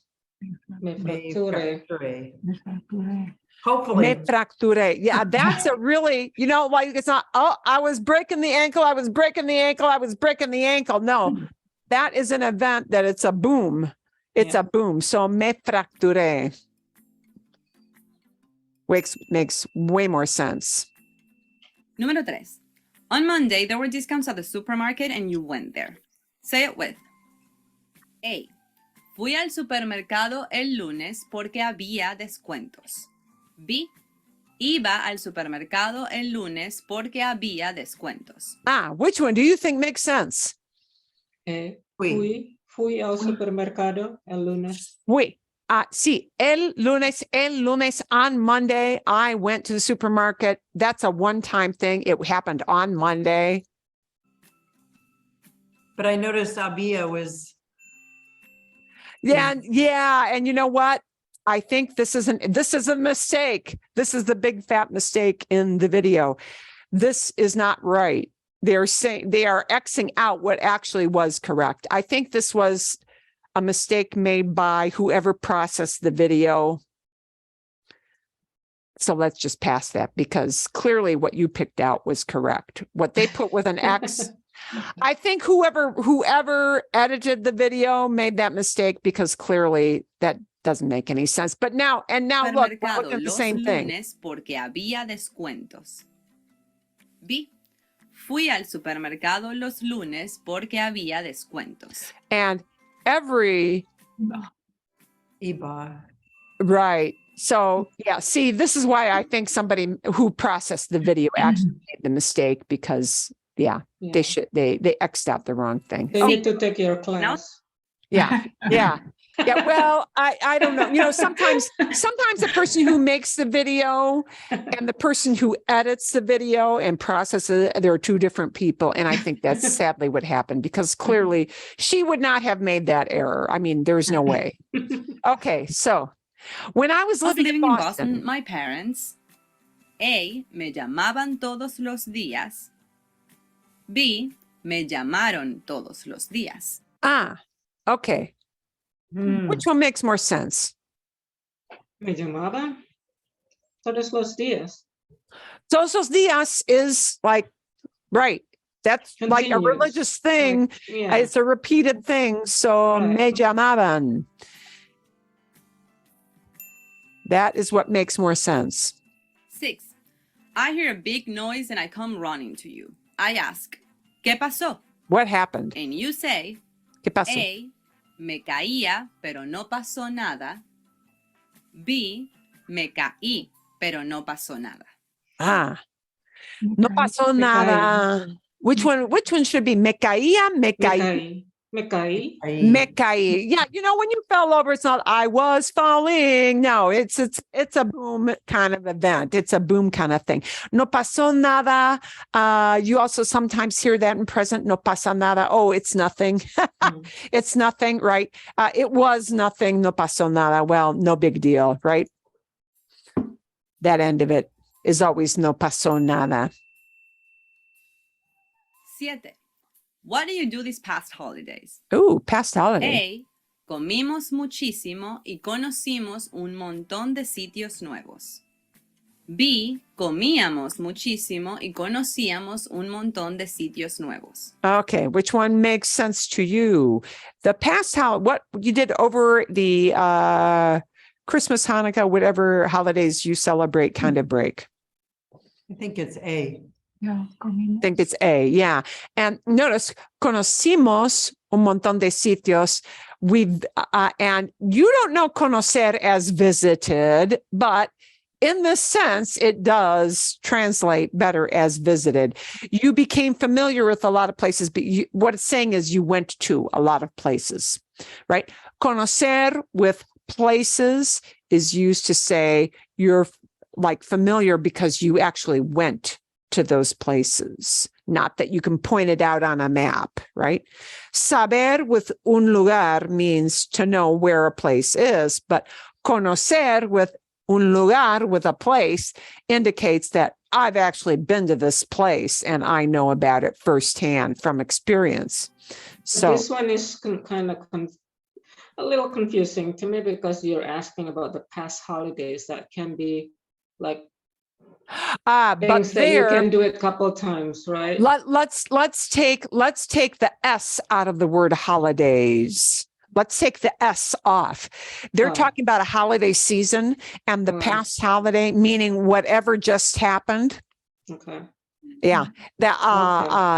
Me Me fracture. fracturé. Hopefully. Me fracturé. Yeah, that's a really, like it's not, oh, I was breaking the ankle. I was breaking the ankle. I was breaking the ankle. No, that is an event that it's a boom. It's Yeah. a boom. So me fracturé makes way more sense. Número 3. On Monday, there were discounts at the supermarket and you went there. Say it with A. Fui al supermercado el lunes porque había descuentos. B. Iba al supermercado el lunes porque había descuentos. Which one do you think makes sense? Fui al supermercado el lunes. Fui. Sí, el lunes on Monday, I went to the supermarket. That's a one-time thing. It happened on Monday. But I noticed Abia was, Yeah, yeah. And you know what? I think this is a mistake. This is the big fat mistake in the video. This is not right. They are Xing out what actually was correct. I think this was a mistake made by whoever processed the video. So let's just pass that because clearly what you picked out was correct. What they put with an X, I think whoever edited the video made that mistake because clearly that doesn't make any sense. But now look, we're looking at the same thing. Lunes porque había descuentos. B. Fui al supermercado los lunes porque había descuentos. And every Iba. right. So yeah, see, this is why I think somebody who processed the video actually made the mistake because they X'd out the wrong thing. They need to take your class. Yeah. Well, I don't know. Sometimes the person who makes the video and the person who edits the video and processes it, there are two different people. And I think that's sadly what happened because clearly she would not have made that error. I mean, there's no way. Okay. So when I was living in Boston, my parents, A, me llamaban todos los días. B, me llamaron todos los días. Okay. Which one makes more sense? Me llamaba todos los días. Todos los días is like, right. That's like a Continuous. religious thing. Yeah. It's a repeated thing. So Right. me llamaban. That is what makes more sense. 6. I hear a big noise and I come running to you. I ask, ¿qué pasó? What happened? And you say, ¿Qué pasó? A, me caía, pero no pasó nada. B, me caí, pero no pasó nada. No pasó Me nada. Which one should be? Me caía, me caí. Me caí. Me caí. Yeah, when you fell over, it's not I was falling. No, it's a boom kind of event. It's a boom kind of thing. No pasó nada. You also sometimes hear that in present. No pasa nada. Oh, it's nothing. It's nothing, right? It was nothing. No pasó nada. Well, no big deal, right? That end of it is always no pasó nada. 7. What do you do these past holidays? Ooh, past holiday. A, comimos muchísimo y conocimos un montón de sitios nuevos. B, comíamos muchísimo y conocíamos un montón de sitios nuevos. Okay, which one makes sense to you? The past what you did over the Christmas, Hanukkah, whatever holidays you celebrate kind of break. I think it's A. I think it's A, yeah. And notice, conocimos un montón de sitios. And you don't know conocer as visited, but in this sense, it does translate better as visited. You became familiar with a lot of places, but what it's saying is you went to a lot of places, right? Conocer with places is used to say you're like familiar because you actually went to those places, not that you can point it out on a map, right? Saber with un lugar means to know where a place is, but conocer with Un lugar with a place indicates that I've actually been to this place and I know about it firsthand from experience. So this one is kind of a little confusing to me because you're asking about the past holidays that can be like but things that you there, can do it a couple times, right? let's take the S out of the word holidays. Let's take the S off. They're Oh. talking about a holiday season and the Oh. past holiday, meaning whatever just happened. Okay. Yeah, that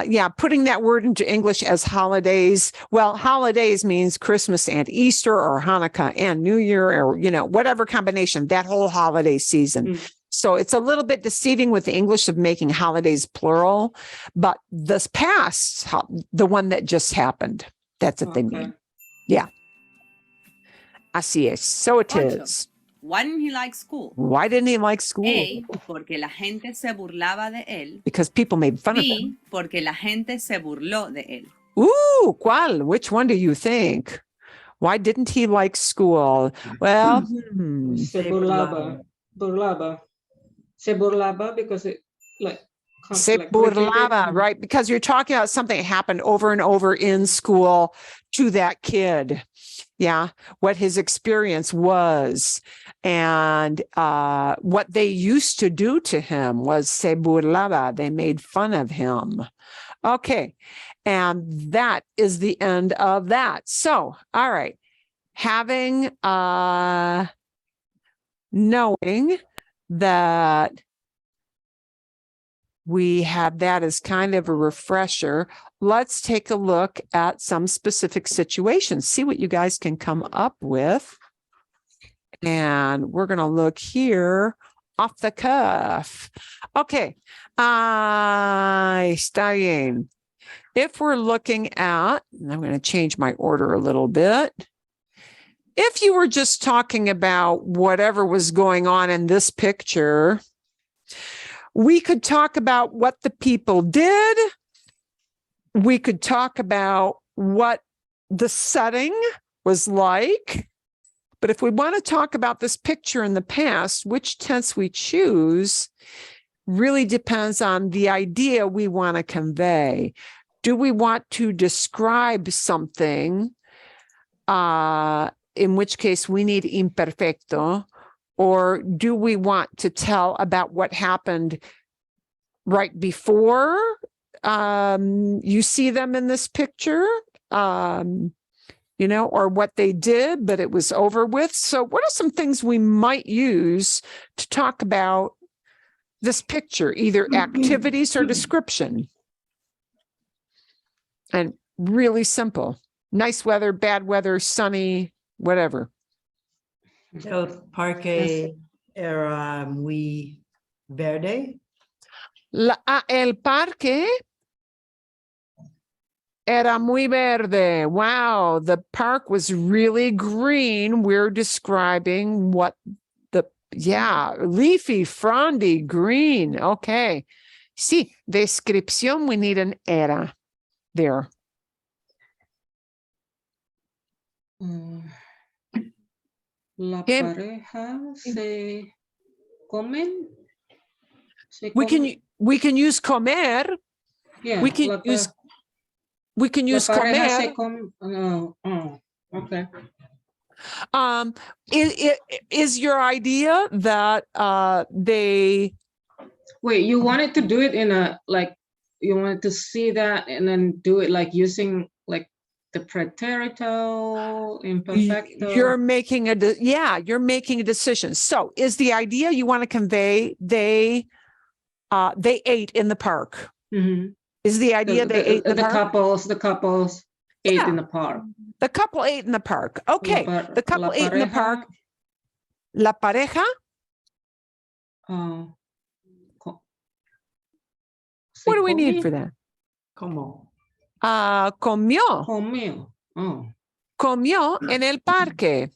yeah, putting that word into English as holidays. Well, holidays means Christmas and Easter or Hanukkah and New Year or whatever combination, that whole holiday season. Mm. So it's a little bit deceiving with the English of making holidays plural, but this past, the one that just happened, that's what they mean. Yeah. Así es. So it Ocho. is. Why didn't he like school? Why didn't he like school? A, porque la gente se burlaba de él. Because people made fun of him. B, porque la gente se burló de él. Ooh, ¿cuál? Which one do you think? Why didn't he like school? Well, Se burlaba. Se burlaba because it like se like burlaba, repeated. right? Because you're talking about something that happened over and over in school to that kid. Yeah, what his experience was and what they used to do to him was se burlaba. They made fun of him. Okay, and that is the end of that. So, all right, having knowing that we have that as kind of a refresher, let's take a look at some specific situations, see what you guys can come up with. And we're going to look here off the cuff. Okay. Está bien. If we're looking at, and I'm going to change my order a little bit. If you were just talking about whatever was going on in this picture, we could talk about what the people did. We could talk about what the setting was like. But if we want to talk about this picture in the past, which tense we choose really depends on the idea we want to convey. Do we want to describe something, in which case we need imperfecto, or do we want to tell about what happened right before you see them in this picture? Or what they did, but it was over with. So what are some things we might use to talk about this picture, either activities or description? And really simple. Nice weather, bad weather, sunny, whatever. El parque era muy verde. El parque era muy verde. Wow, the park was really green. We're describing what leafy, frondy, green. Okay. Sí, descripción, we need an era there. La ¿Qué? pareja se comen. We can use comer. Yeah, We can use comer. Okay. Is your idea that they Wait, you wanted to do it in you wanted to see that and then do it like using like the preterite, imperfecto. you're making you're making a decision. So is the idea you want to convey they ate in the park? Mhm. Is the idea they ate in the park? The couples ate in the park. The couple ate in the park. Okay. The couple ate in the park. La pareja? What do we need for that? Como. Comió. Comió. Oh. Comió en el parque.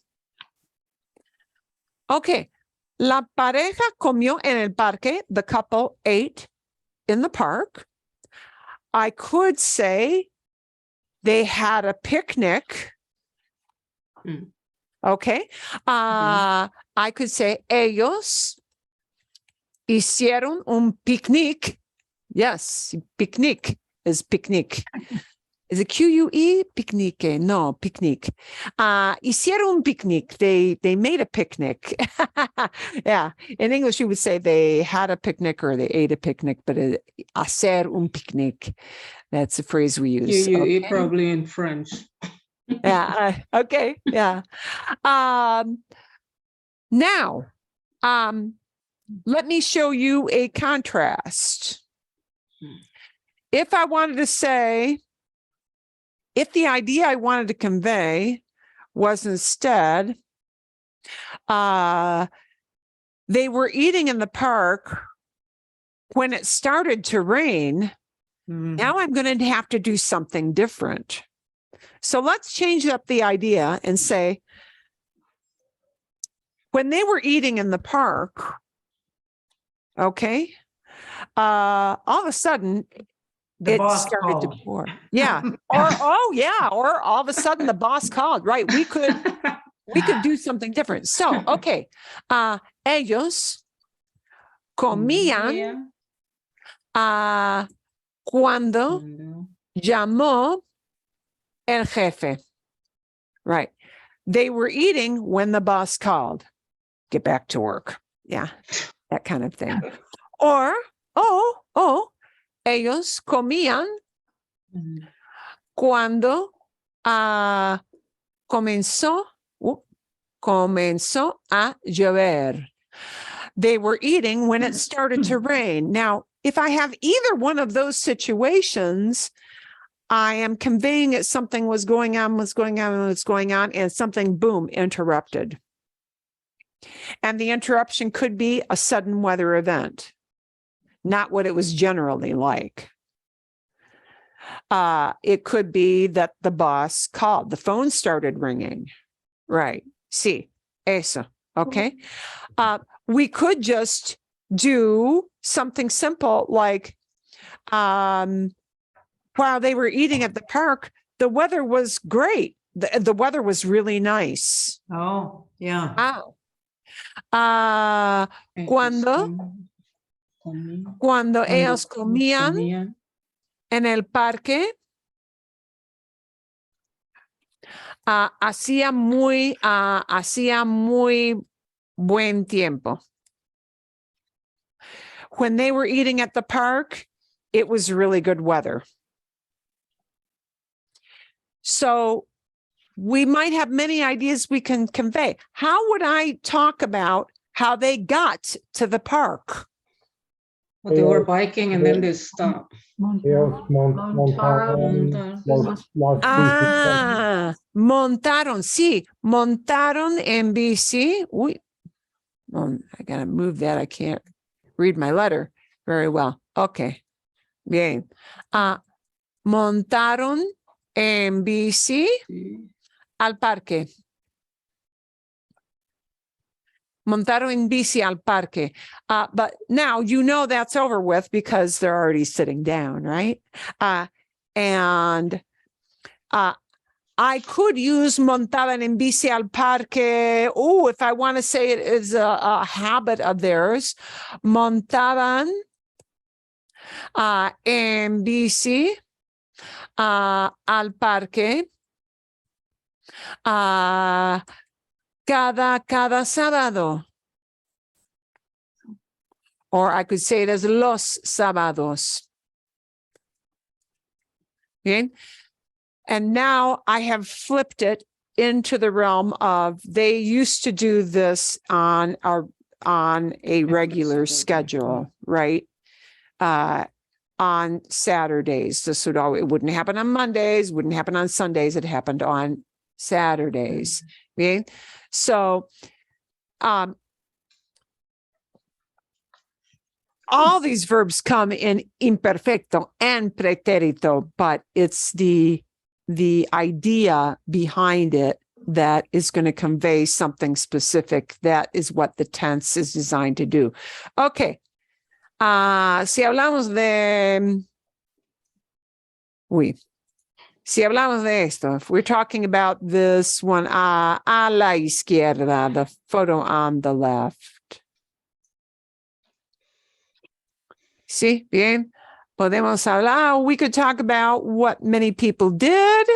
Okay. La pareja comió en el parque. The couple ate in the park. I could say they had a picnic. Mm. Okay. I could say, ellos hicieron un picnic. Yes, picnic is picnic. Is it Q-U-E? Picnique. No, picnic. Hicieron un picnic. They made a picnic. Yeah. In English, you would say they had a picnic or they ate a picnic, but hacer un picnic. That's the phrase we use. QUE Okay. probably in French. Yeah. Okay. Yeah. Now, let me show you a contrast. If I wanted to say, if the idea I wanted to convey was instead, they were eating in the park when it started to rain, now I'm going to have to do something different. So let's change up the idea and say, when they were eating in the park, okay, all of a sudden, The it boss started to called. pour. Yeah. Or all of a sudden the boss called. Right. We could do something different. So, okay. Ellos comían cuando llamó el jefe. Right. They were eating when the boss called. Get back to work. Yeah. That kind of thing. Or, ellos comían cuando comenzó a llover. They were eating when it started to rain. Now, if I have either one of those situations, I am conveying that something was going on, and something, boom, interrupted. And the interruption could be a sudden weather event, not what it was generally like. It could be that the boss called, the phone started ringing. Right. Sí, eso. Okay. We could just do something simple like, while they were eating at the park, the weather was great. The weather was really nice. Oh, yeah. Cuando ellos comían en el parque, hacía muy buen tiempo. When they were eating at the park, it was really good weather. So we might have many ideas we can convey. How would I talk about how they got to the park? Well, they were biking and then they stopped. Montaron, sí, montaron en bici. Uy, I gotta move that. I can't read my letter very well. Okay, bien. Montaron en bici al parque. Montaron en bici al parque. But now you know that's over with because they're already sitting down, right? And I could use montaban en bici al parque. Oh, if I want to say it is a habit of theirs. Montaban en bici al parque cada sábado. Or I could say it as los sábados. Okay. And now I have flipped it into the realm of they used to do this on a regular schedule, right? On Saturdays. This would it wouldn't happen on Mondays, wouldn't happen on Sundays. It happened on Saturdays. Okay. So all these verbs come in imperfecto and preterito, but it's the idea behind it that is going to convey something specific. That is what the tense is designed to do. Okay. Si hablamos de... Si hablamos de esto, if we're talking about this one, a la izquierda, the photo on the left. Sí, bien. Podemos hablar. We could talk about what many people did.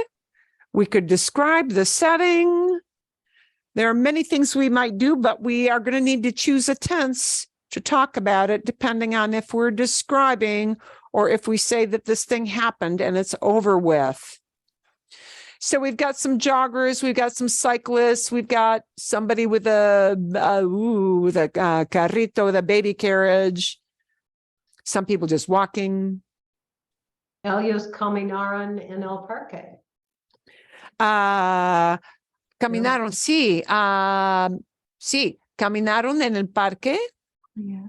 We could describe the setting. There are many things we might do, but we are going to need to choose a tense to talk about it, depending on if we're describing or if we say that this thing happened and it's over with. So we've got some joggers, we've got some cyclists, we've got somebody with a carrito, the baby carriage. Some people just walking. Ellos caminaron en el parque. Caminaron, sí. Sí, caminaron en el parque. Yeah.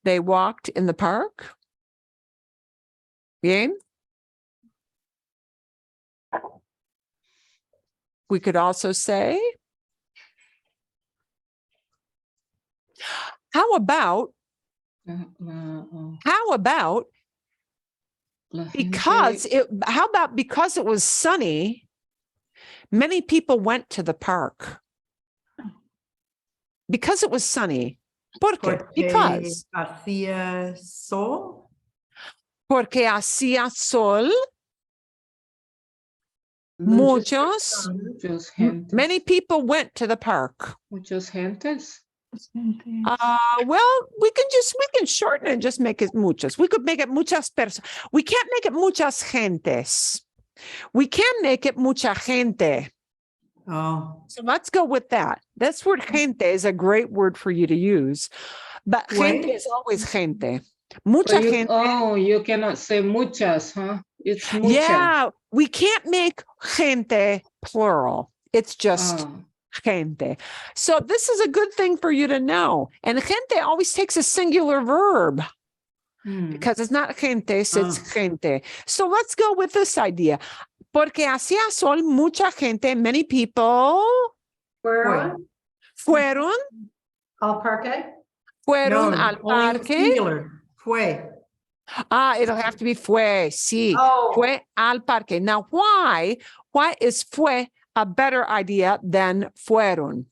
They walked in the park. Bien. We could also say, how about, because it was sunny, many people went to the park. Because it was sunny. ¿Por qué? Because. Hacía sol. Porque hacía sol. Muchos. Many people went to the park. Muchos gentes. Well, we can shorten it and just make it muchos. We could make it muchas personas. We can't make it muchas gentes. We can make it mucha gente. Oh, So let's go with that. This word gente is a great word for you to use, but gente is always gente. Mucha gente. Oh, you cannot say muchas, huh? It's mucha. Yeah, we can't make gente plural. It's just Oh. gente. So this is a good thing for you to know. And gente always takes a singular verb because it's not gentes, it's gente. So let's go with this idea. Porque hacía sol, mucha gente, many people Fueron al al parque. only parque. singular. Fue. It'll have to be fue, sí. Oh. Fue al parque. Now, why is fue a better idea than fueron?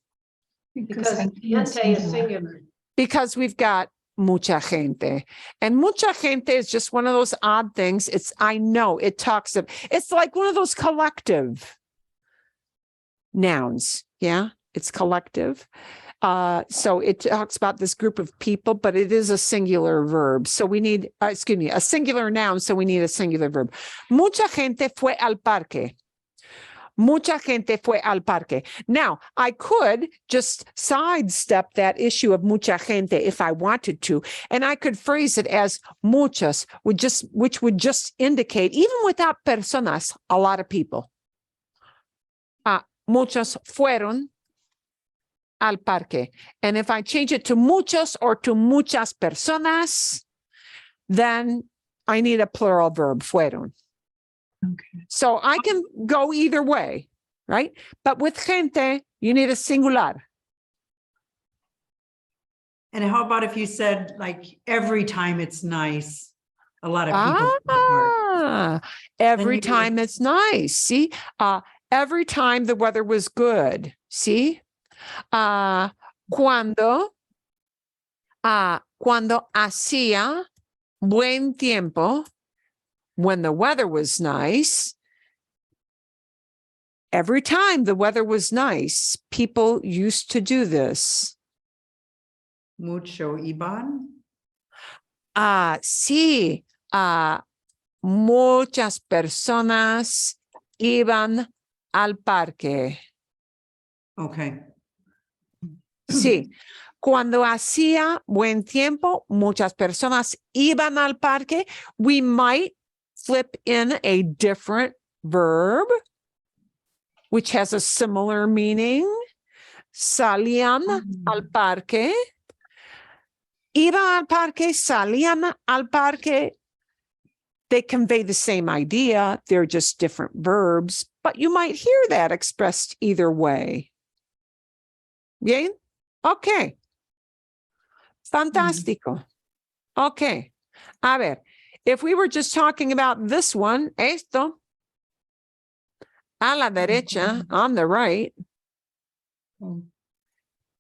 Because gente is singular. Because we've got mucha gente. And mucha gente is just one of those odd things. I know it talks of, it's like one of those collective nouns. Yeah, it's collective. So it talks about this group of people, but it is a singular verb. So we need, a singular noun. So we need a singular verb. Mucha gente fue al parque. Mucha gente fue al parque. Now, I could just sidestep that issue of mucha gente if I wanted to, and I could phrase it as muchas, which would just indicate, even without personas, a lot of people. Muchos fueron al parque. And if I change it to muchos or to muchas personas, then I need a plural verb, fueron. Okay. So I can go either way, right? But with gente, you need a singular. And how about if you said, like, every time it's nice, a lot of people go to the park. Every you- time it's nice. See, every time the weather was good. See, cuando hacía buen tiempo, when the weather was nice, every time the weather was nice, people used to do this. Mucho iban. Sí, muchas personas iban al parque. Okay. Sí, cuando hacía buen tiempo, muchas personas iban al parque. We might flip in a different verb, which has a similar meaning. Salían al parque. Iban al parque, salían al parque. They convey the same idea. They're just different verbs, but you might hear that expressed either way. Bien? Okay. Fantástico. Okay. A ver, if we were just talking about this one, esto, A la derecha, on the right, Oh,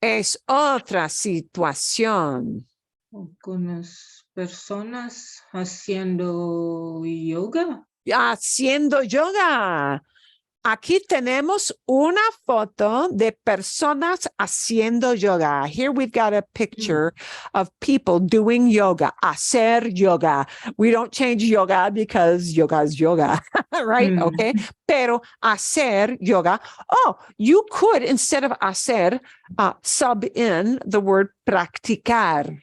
es otra situación. algunas personas haciendo yoga. Haciendo yoga. Aquí tenemos una foto de personas haciendo yoga. Here we've got a picture of people doing yoga, hacer yoga. We don't change yoga because yoga is yoga, right? Mm. Okay. Pero hacer yoga. Oh, you could, instead of hacer, sub in the word practicar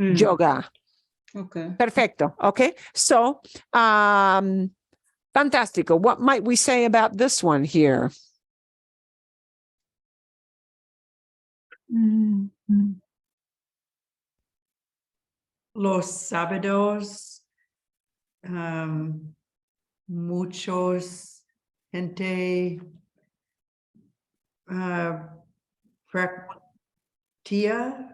Mm. yoga. Okay. Perfecto. Okay. So, fantastico. What might we say about this one here? Los sábados, muchos gente practica,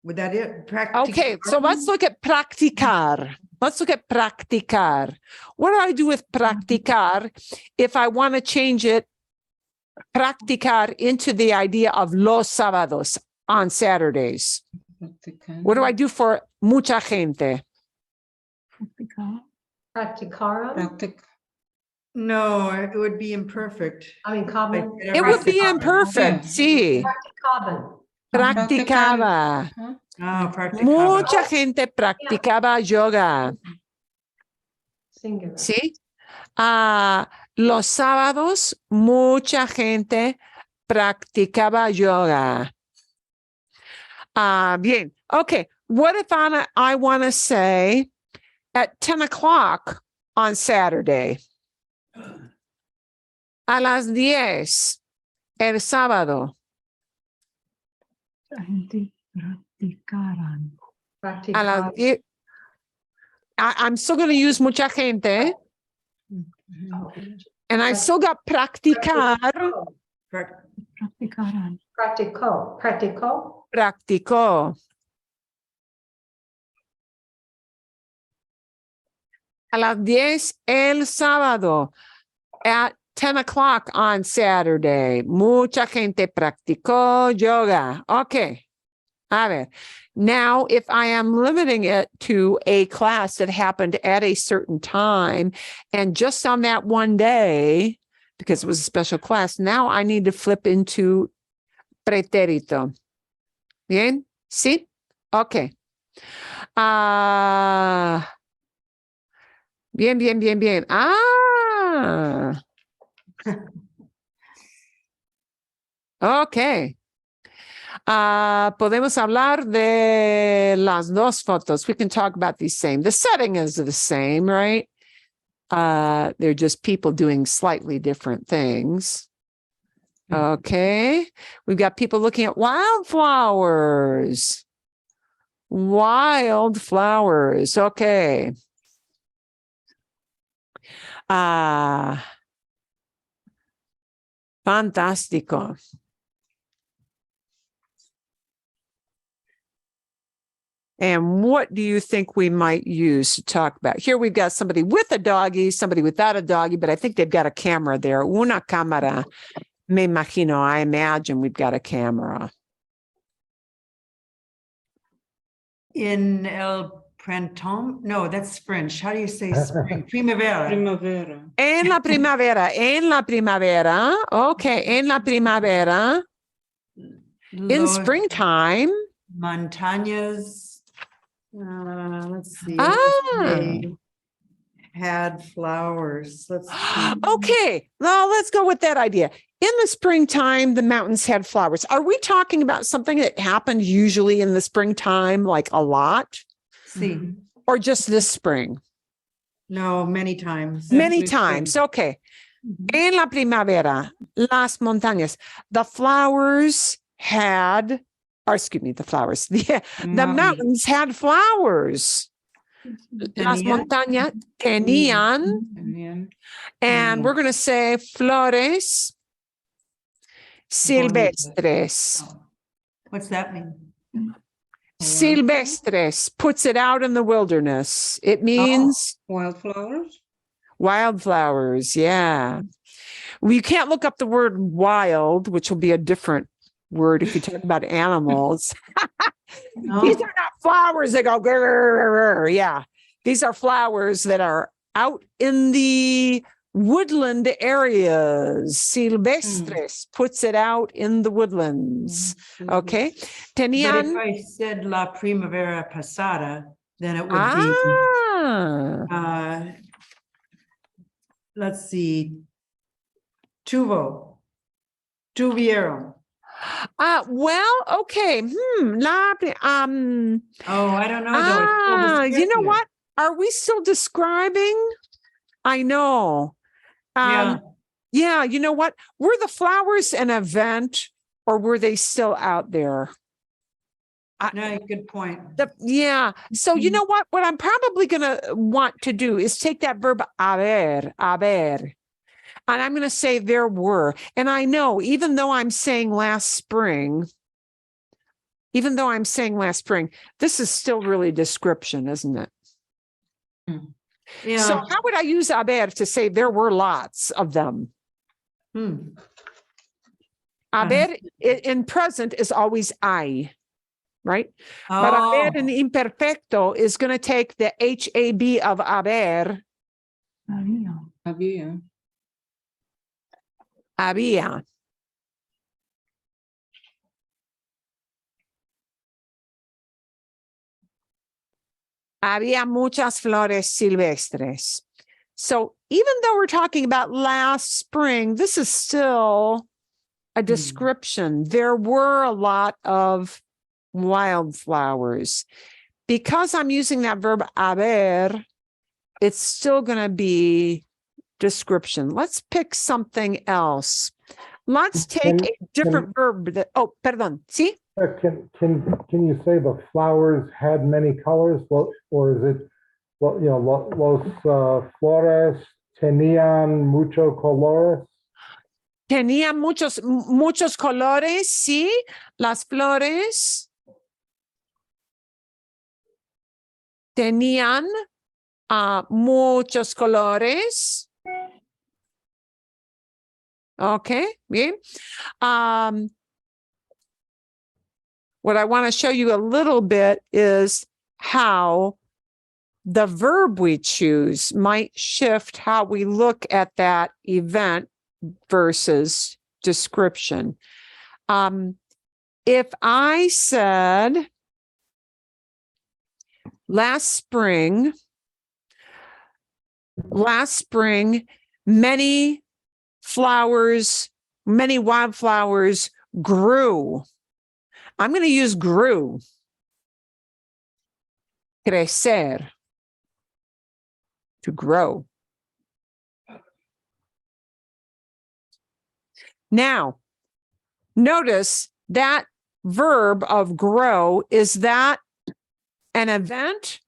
would that it? Okay, so let's look at practicar. Let's look at practicar. What do I do with practicar if I want to change it, practicar, into the idea of los sábados, on Saturdays? What do I do for mucha gente? Practicarum, Practic. No, it would be imperfect. I mean, common. It would be imperfect. Yeah. Sí, Practicaban. practicaba. Ah, practicaba. Mucha gente practicaba yoga. Singular. ¿Sí? Los sábados, mucha gente practicaba yoga. Bien. Okay. What if I want to say at 10 o'clock on Saturday? A las 10 el sábado. A las 10. I'm still going to use mucha gente. And I still got practicar. Practico. Practicó. A las 10 el sábado. At 10 o'clock on Saturday. Mucha gente practicó yoga. Okay. A ver. Now, if I am limiting it to a class that happened at a certain time, and just on that one day, because it was a special class, now I need to flip into pretérito. Bien? ¿Sí? Okay. Bien, bien, bien, bien. Okay. Podemos hablar de las dos fotos. We can talk about these same. The setting is the same, right? They're just people doing slightly different things. Okay. We've got people looking at wildflowers. Wildflowers. Okay. Fantástico. And what do you think we might use to talk about? Here we've got somebody with a doggy, somebody without a doggy, but I think they've got a camera there. Una cámara. Me imagino, I imagine we've got a camera. In el printemps? No, that's French. How do you say spring? Primavera. Primavera. En la primavera, en la primavera. Okay, en la primavera. In Los springtime. montañas. Let's see. They had flowers. Let's see. Okay, well, let's go with that idea. In the springtime, the mountains had flowers. Are we talking about something that happened usually in the springtime, like a lot? See. Or just this spring? No, many times. Many Every times. spring. Okay. En la primavera, las montañas, the flowers had, or excuse me, the flowers, the mountains had flowers. Las Tenían. montañas tenían, Tenían. and we're going to say flores silvestres. What's that mean? Silvestres puts it out in the wilderness. It means Wildflowers. Wildflowers, yeah. Well, you can't look up the word wild, which will be a different word if you talk about animals. No? These are not flowers that go grrr. Yeah. These are flowers that are out in the woodland areas. Silvestres puts it out in the woodlands. Okay. But if Tenían. I said la primavera pasada, then it would be, let's see, tuvieron. Well, okay. Oh, I don't know though. It's still You know descriptive. what? Are we still describing? I know. Yeah. Yeah, you know what? Were the flowers an event or were they still out there? No, good point. Yeah. So you know what? What I'm probably going to want to do is take that verb haber, and I'm going to say there were. And I know, even though I'm saying last spring, this is still really description, isn't it? Yeah. So how would I use haber to say there were lots of them? Haber in present is always I, right? But haber in imperfecto is going to take the HAB of haber. Había. Había. Había muchas flores silvestres. So even though we're talking about last spring, this is still a description. There were a lot of wildflowers. Because I'm using that verb haber, it's still going to be description. Let's pick something else. Let's take a different verb. Perdón. ¿Sí? Can you say the flowers had many colors? Well, or is it, well, you know, los flores tenían muchos colores? Tenían muchos colores, sí. Las flores tenían muchos colores. Okay, bien. What I want to show you a little bit is how the verb we choose might shift how we look at that event versus description. If I said last spring, many wildflowers grew. I'm going to use grew. Crecer. To grow. Now, notice that verb of grow, is that an event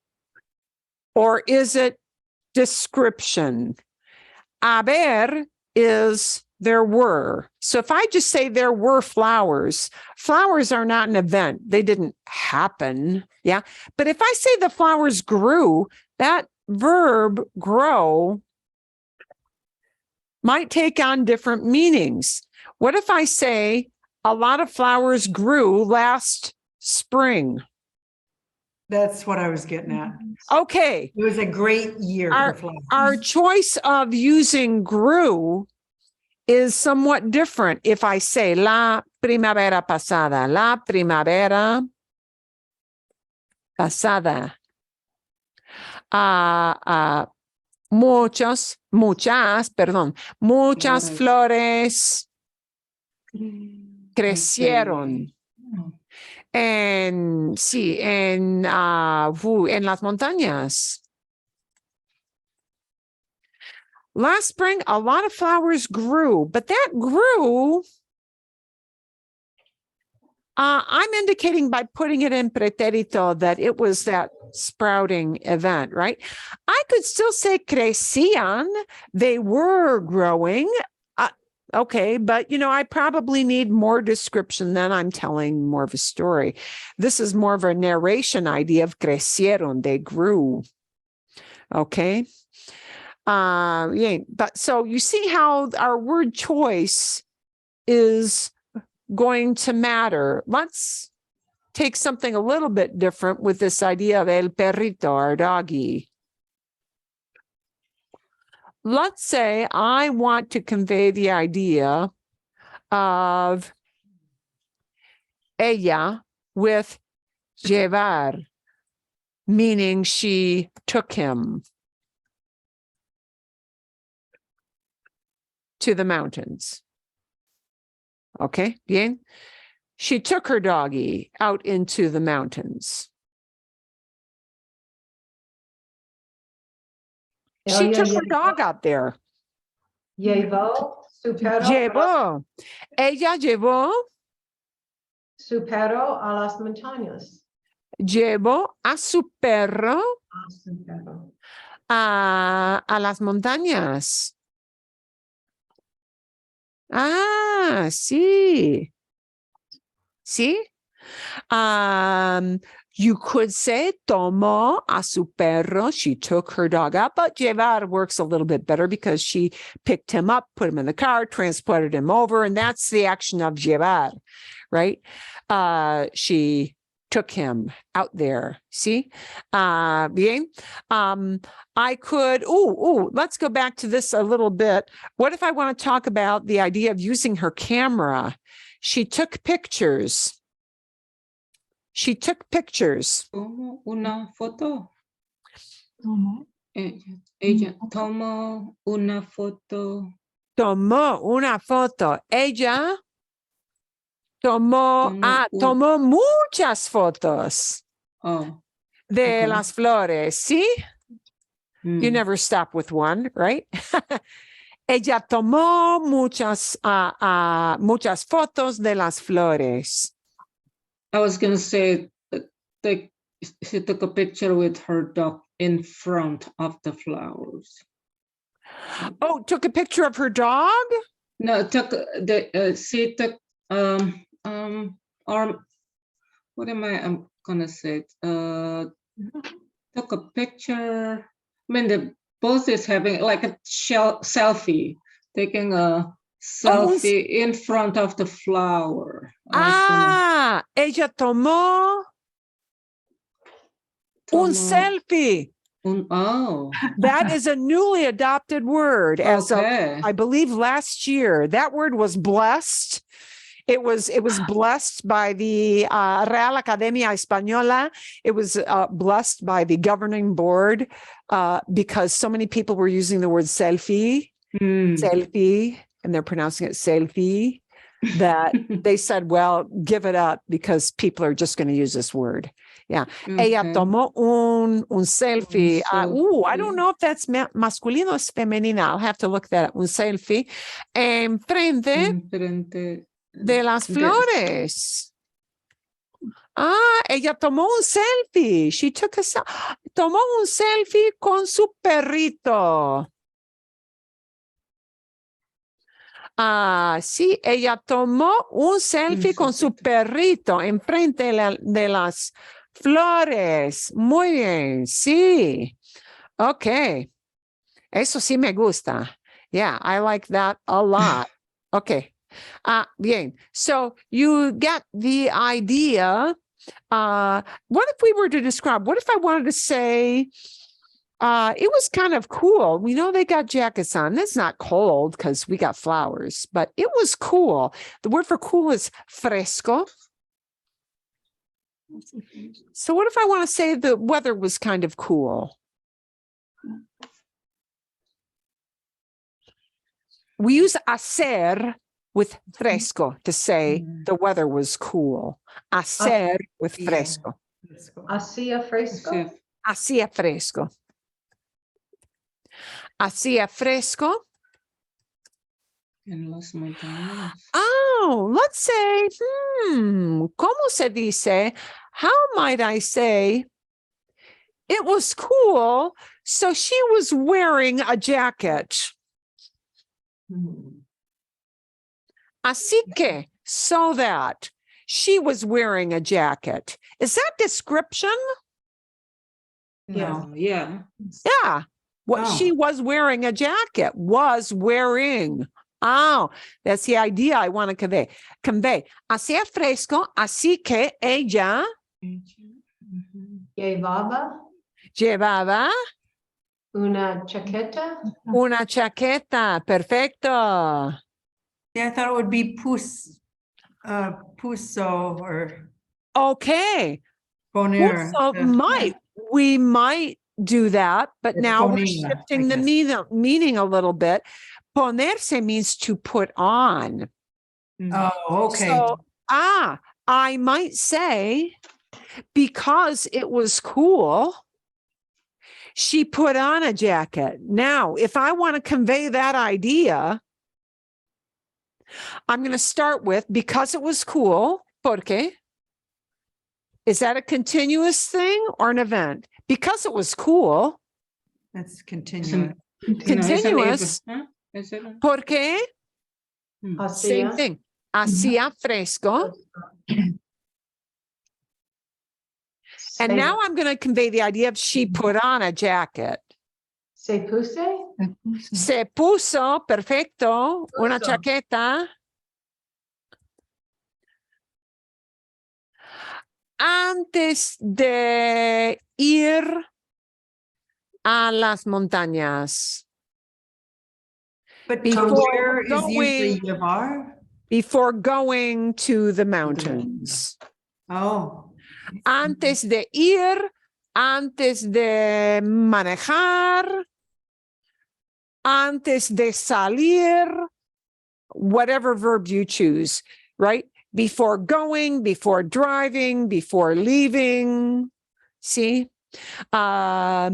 or is it description? Haber is there were. So if I just say there were flowers, flowers are not an event. They didn't happen. Yeah. But if I say the flowers grew, that verb grow might take on different meanings. What if I say a lot of flowers grew last spring? That's what I was getting at. Okay. It was a great year for flowers. Our choice of using grew is somewhat different. If I say la primavera pasada, muchas flores crecieron. En las montañas. Last spring, a lot of flowers grew, but that grew, I'm indicating by putting it in preterito that it was that sprouting event, right? I could still say crecían, they were growing. Okay, but I probably need more description than I'm telling more of a story. This is more of a narration idea of crecieron, they grew. Okay. Yeah, but so you see how our word choice is going to matter. Let's take something a little bit different with this idea of el perrito, our doggy. Let's say I want to convey the idea of ella with llevar, meaning she took him to the mountains. Okay, bien. She took her doggy out into the mountains. She took her dog out there. Llevó su perro, Llevó. Ella llevó, su perro a las montañas. llevó a su perro A su perro. a las montañas. Ah, sí. Sí. You could say tomó a su perro. She took her dog out, but llevar works a little bit better because she picked him up, put him in the car, transported him over, and that's the action of llevar, right? She took him out there. See? Bien. I could, let's go back to this a little bit. What if I want to talk about the idea of using her camera? She took pictures. She took pictures. Tomó una foto. Ella tomó una foto. Tomó una foto. Ella tomó muchas fotos Oh. de Okay. las flores. ¿Sí? You never stop with one, right? Ella tomó muchas fotos de las flores. I was gonna say she took a picture with her dog in front of the flowers. Oh, took a picture of her dog? No, she took or what am I gonna say? Took a picture. I mean, the both is having like a selfie, taking a selfie in front of the flower. Ella tomó un selfie. That is a newly adopted word as of, I believe, last year. That word was blessed. It was blessed by the Real Academia Española. It was blessed by the governing board because so many people were using the word selfie, selfie, and they're pronouncing it selfie, that they said, well, give it up because people are just going to use this word. Yeah. Ella tomó un selfie. I don't know if that's masculino or femenina. I'll have to look that up. Un selfie. Enfrente de las flores. Ella tomó un selfie. She took tomó un selfie con su perrito. Sí, ella tomó un selfie con su perrito enfrente de las flores. Muy bien, sí. Okay. Eso sí me gusta. Yeah, I like that a lot. Okay. Bien. So you get the idea. What if we were to describe, what if I wanted to say, it was kind of cool. We know they got jackets on. It's not cold because we got flowers, but it was cool. The word for cool is fresco. So what if I want to say the weather was kind of cool? We use hacer with fresco to say the weather was cool. Hacer with fresco. Hacía fresco. Hacía fresco. Hacía fresco. En las montañas. Oh, let's say, ¿cómo se dice? How might I say? It was cool, so she was wearing a jacket. Así que, so that she was wearing a jacket. Is that description? No, yeah. Yeah. What she was wearing a jacket, was wearing. Oh, that's the idea I want to convey. Hacía fresco, así que ella Llevaba llevaba una chaqueta. una chaqueta. Perfecto. Yeah, I thought it would be puso or Okay. poner. So we might do that, but Or now we're ponía, shifting I the guess. meaning a little bit. Ponerse means to put on. Oh, okay. So, I might say, because it was cool, she put on a jacket. Now, if I want to convey that idea, I'm going to start with because it was cool. Porque. Is that a continuous thing or an event? Because it was cool. That's It's continuous. an- Continuous. No, es el- Porque. Same Hacía. thing. Hacía fresco. And now I'm going to convey the idea of she put on a jacket. Se puse. Se puso, perfecto, una Puso. chaqueta. Antes de ir a las montañas. But Before to wear is usually going- llevar. Before going to the mountains. Oh, Antes de ir, antes de manejar, antes de salir, whatever verb you choose, right? Before going, before driving, before leaving. See, there are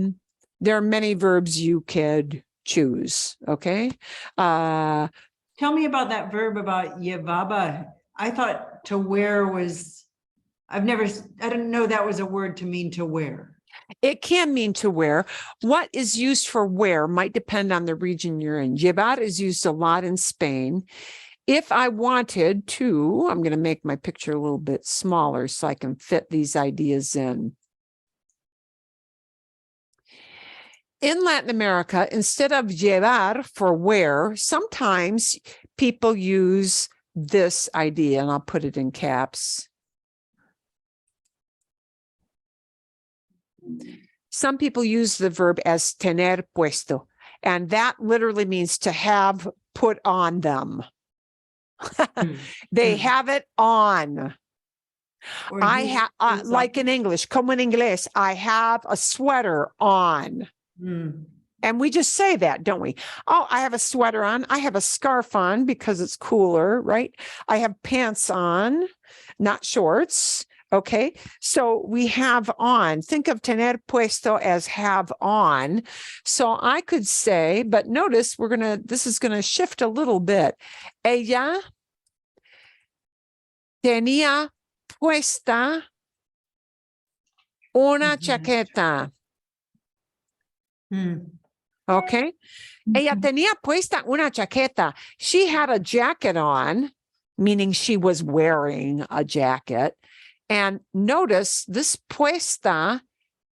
many verbs you could choose. Okay. tell me about that verb about llevaba. I thought to wear was, I didn't know that was a word to mean to wear. It can mean to wear. What is used for wear might depend on the region you're in. Llevar is used a lot in Spain. If I wanted to, I'm going to make my picture a little bit smaller so I can fit these ideas in. In Latin America, instead of llevar for wear, sometimes people use this idea, and I'll put it in caps. Some people use the verb as tener puesto, and that literally means to have put on them. They have it on. Or I use- have, use like in English, como en inglés, I have a sweater on. Mm. And we just say that, don't we? Oh, I have a sweater on. I have a scarf on because it's cooler, right? I have pants on, not shorts. Okay. So we have on. Think of tener puesto as have on. So I could say, but notice this is going to shift a little bit. Ella tenía puesta una chaqueta. Mm. Okay. Ella tenía puesta una chaqueta. She had a jacket on, meaning she was wearing a jacket. And notice this puesta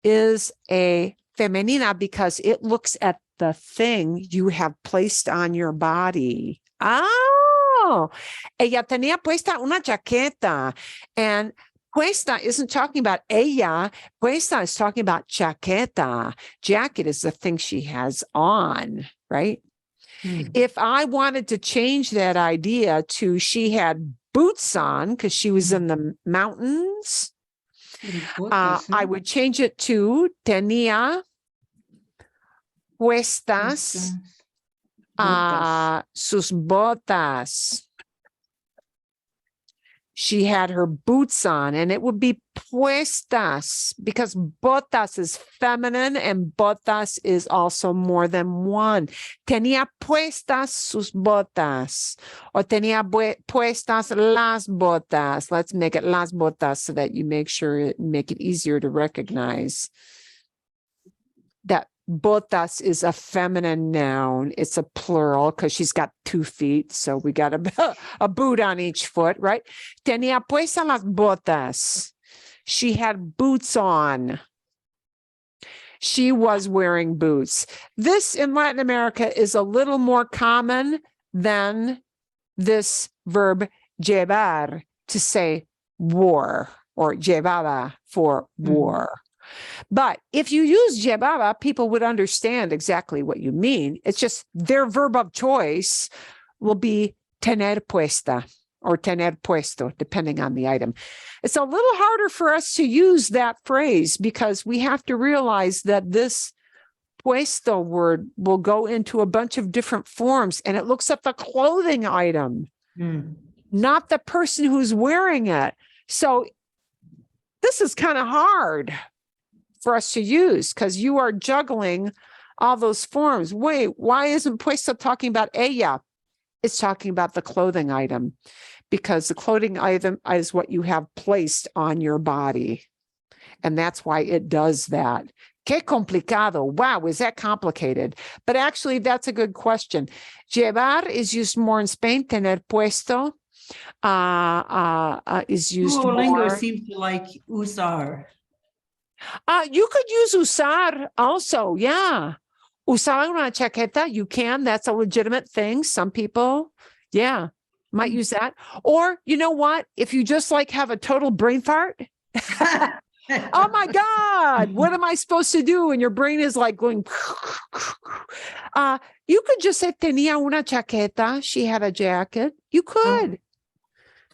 is a femenina because it looks at the thing you have placed on your body. Oh, ella tenía puesta una chaqueta. And puesta isn't talking about ella. Puesta is talking about chaqueta. Jacket is the thing she has on, right? Mm. If I wanted to change that idea to she had boots on because she was in the mountains, I would change it to tenía puestas sus botas. She had her boots on, and it would be puestas because botas is feminine and botas is also more than one. Tenía puestas sus botas or tenía puestas las botas. Let's make it las botas so that you make it easier to recognize that botas is a feminine noun. It's a plural because she's got 2 feet. So we got a boot on each foot, right? Tenía puestas las botas. She had boots on. She was wearing boots. This in Latin America is a little more common than this verb llevar, to say war, or llevaba for war. But if you use llevaba, people would understand exactly what you mean. It's just their verb of choice will be tener puesta or tener puesto, depending on the item. It's a little harder for us to use that phrase because we have to realize that this puesto word will go into a bunch of different forms, and it looks up the clothing item, not the person who's wearing it. So this is kind of hard for us to use because you are juggling all those forms. Wait, why isn't puesto talking about ella? It's talking about the clothing item, because the clothing item is what you have placed on your body. And that's why it does that. Qué complicado. Wow, is that complicated? But actually, that's a good question. Llevar is used more in Spain. Tener puesto is used Duolingo more. seems to like usar. You could use usar also. Yeah. Usar una chaqueta. You can. That's a legitimate thing. Some people, yeah, might use that. Or you know what? If you just like have a total brain fart. Oh my God, what am I supposed to do? And your brain is like going, you could just say tenía una chaqueta. She had a jacket. You could.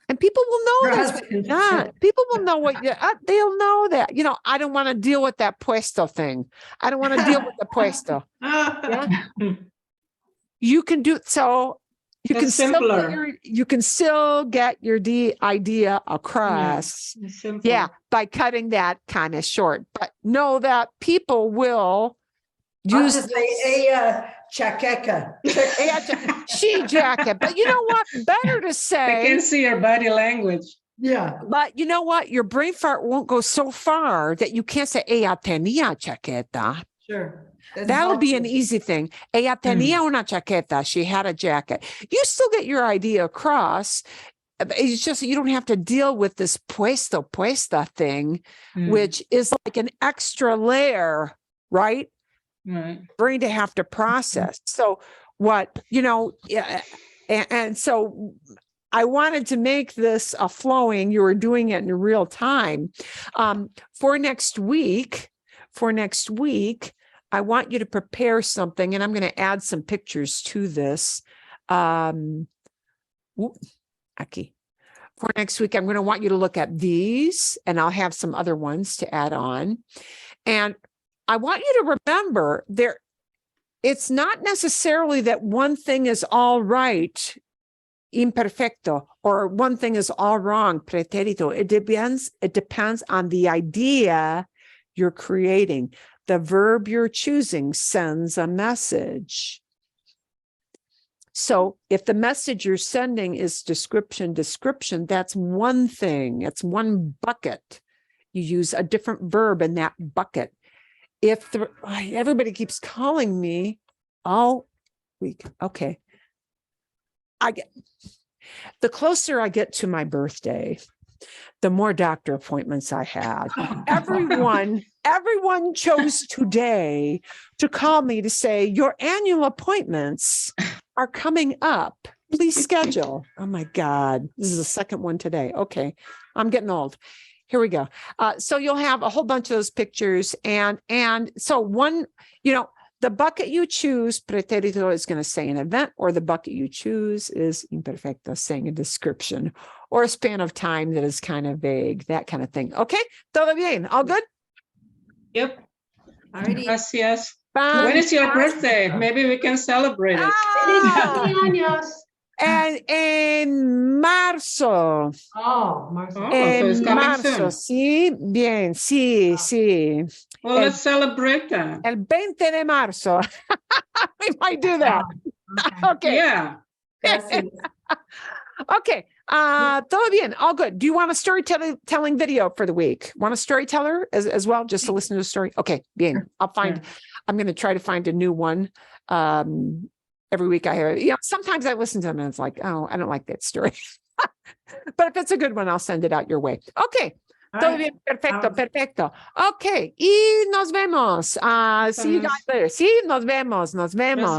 And people will know this. Yeah, people will know what you, they'll know that. You know, I don't want to deal with that puesto thing. I don't want to deal with the puesto. Yeah. You can do so. You That's can simpler. you can still get your idea across. Yeah, by cutting that kind of short. But know that people will use a chaqueca. she jacket. But you know what? Better to I say. can see your body language. Yeah. But you know what? Your brain fart won't go so far that you can't say ella tenía chaqueta. Sure. That'll be an easy thing. Ella tenía una chaqueta. She had a jacket. You still get your idea across. It's just you don't have to deal with this puesta thing, which is like an extra layer, right? Right. Brain to have to process. So what, you know, and so I wanted to make this a flowing. You were doing it in real time. For next week, I want you to prepare something, and I'm going to add some pictures to this. Aki. For next week, I'm going to want you to look at these, and I'll have some other ones to add on. And I want you to remember it's not necessarily that one thing is all right, imperfecto, or one thing is all wrong, preterito. It depends on the idea you're creating. The verb you're choosing sends a message. So if the message you're sending is description, that's one thing. It's one bucket. You use a different verb in that bucket. If everybody keeps calling me all week. Okay. The closer I get to my birthday, the more doctor appointments I have. Everyone chose today to call me to say, your annual appointments are coming up. Please schedule. Oh my God. This is the second one today. Okay. I'm getting old. Here we go. So you'll have a whole bunch of those pictures. And so one, you know, the bucket you choose, preterito, is going to say an event, or the bucket you choose is imperfecto, saying a description, or a span of time that is kind of vague, that kind of thing. Okay? Todo bien? All good? Yep. Alrighty. Gracias. Bye. When is your birthday? Maybe we can celebrate it. And en marzo. Oh, Martha. Oh, so it's En coming marzo, soon. sí, bien, sí, sí. Well, let's celebrate that. El 20 de marzo. We might do that. Okay. Yeah. Okay. Todo bien. All good. Do you want a storytelling video for the week? Want a storyteller as well, just to listen to the story? Okay. Bien. I'm going to try to find a new one. Every week I have, sometimes I listen to them and it's like, oh, I don't like that story. But if it's a good one, I'll send it out your way. Okay. All Todo right. bien, perfecto, Um, perfecto. Ok, y nos vemos. See you guys Vemos. later. Sí, nos vemos, nos vemos.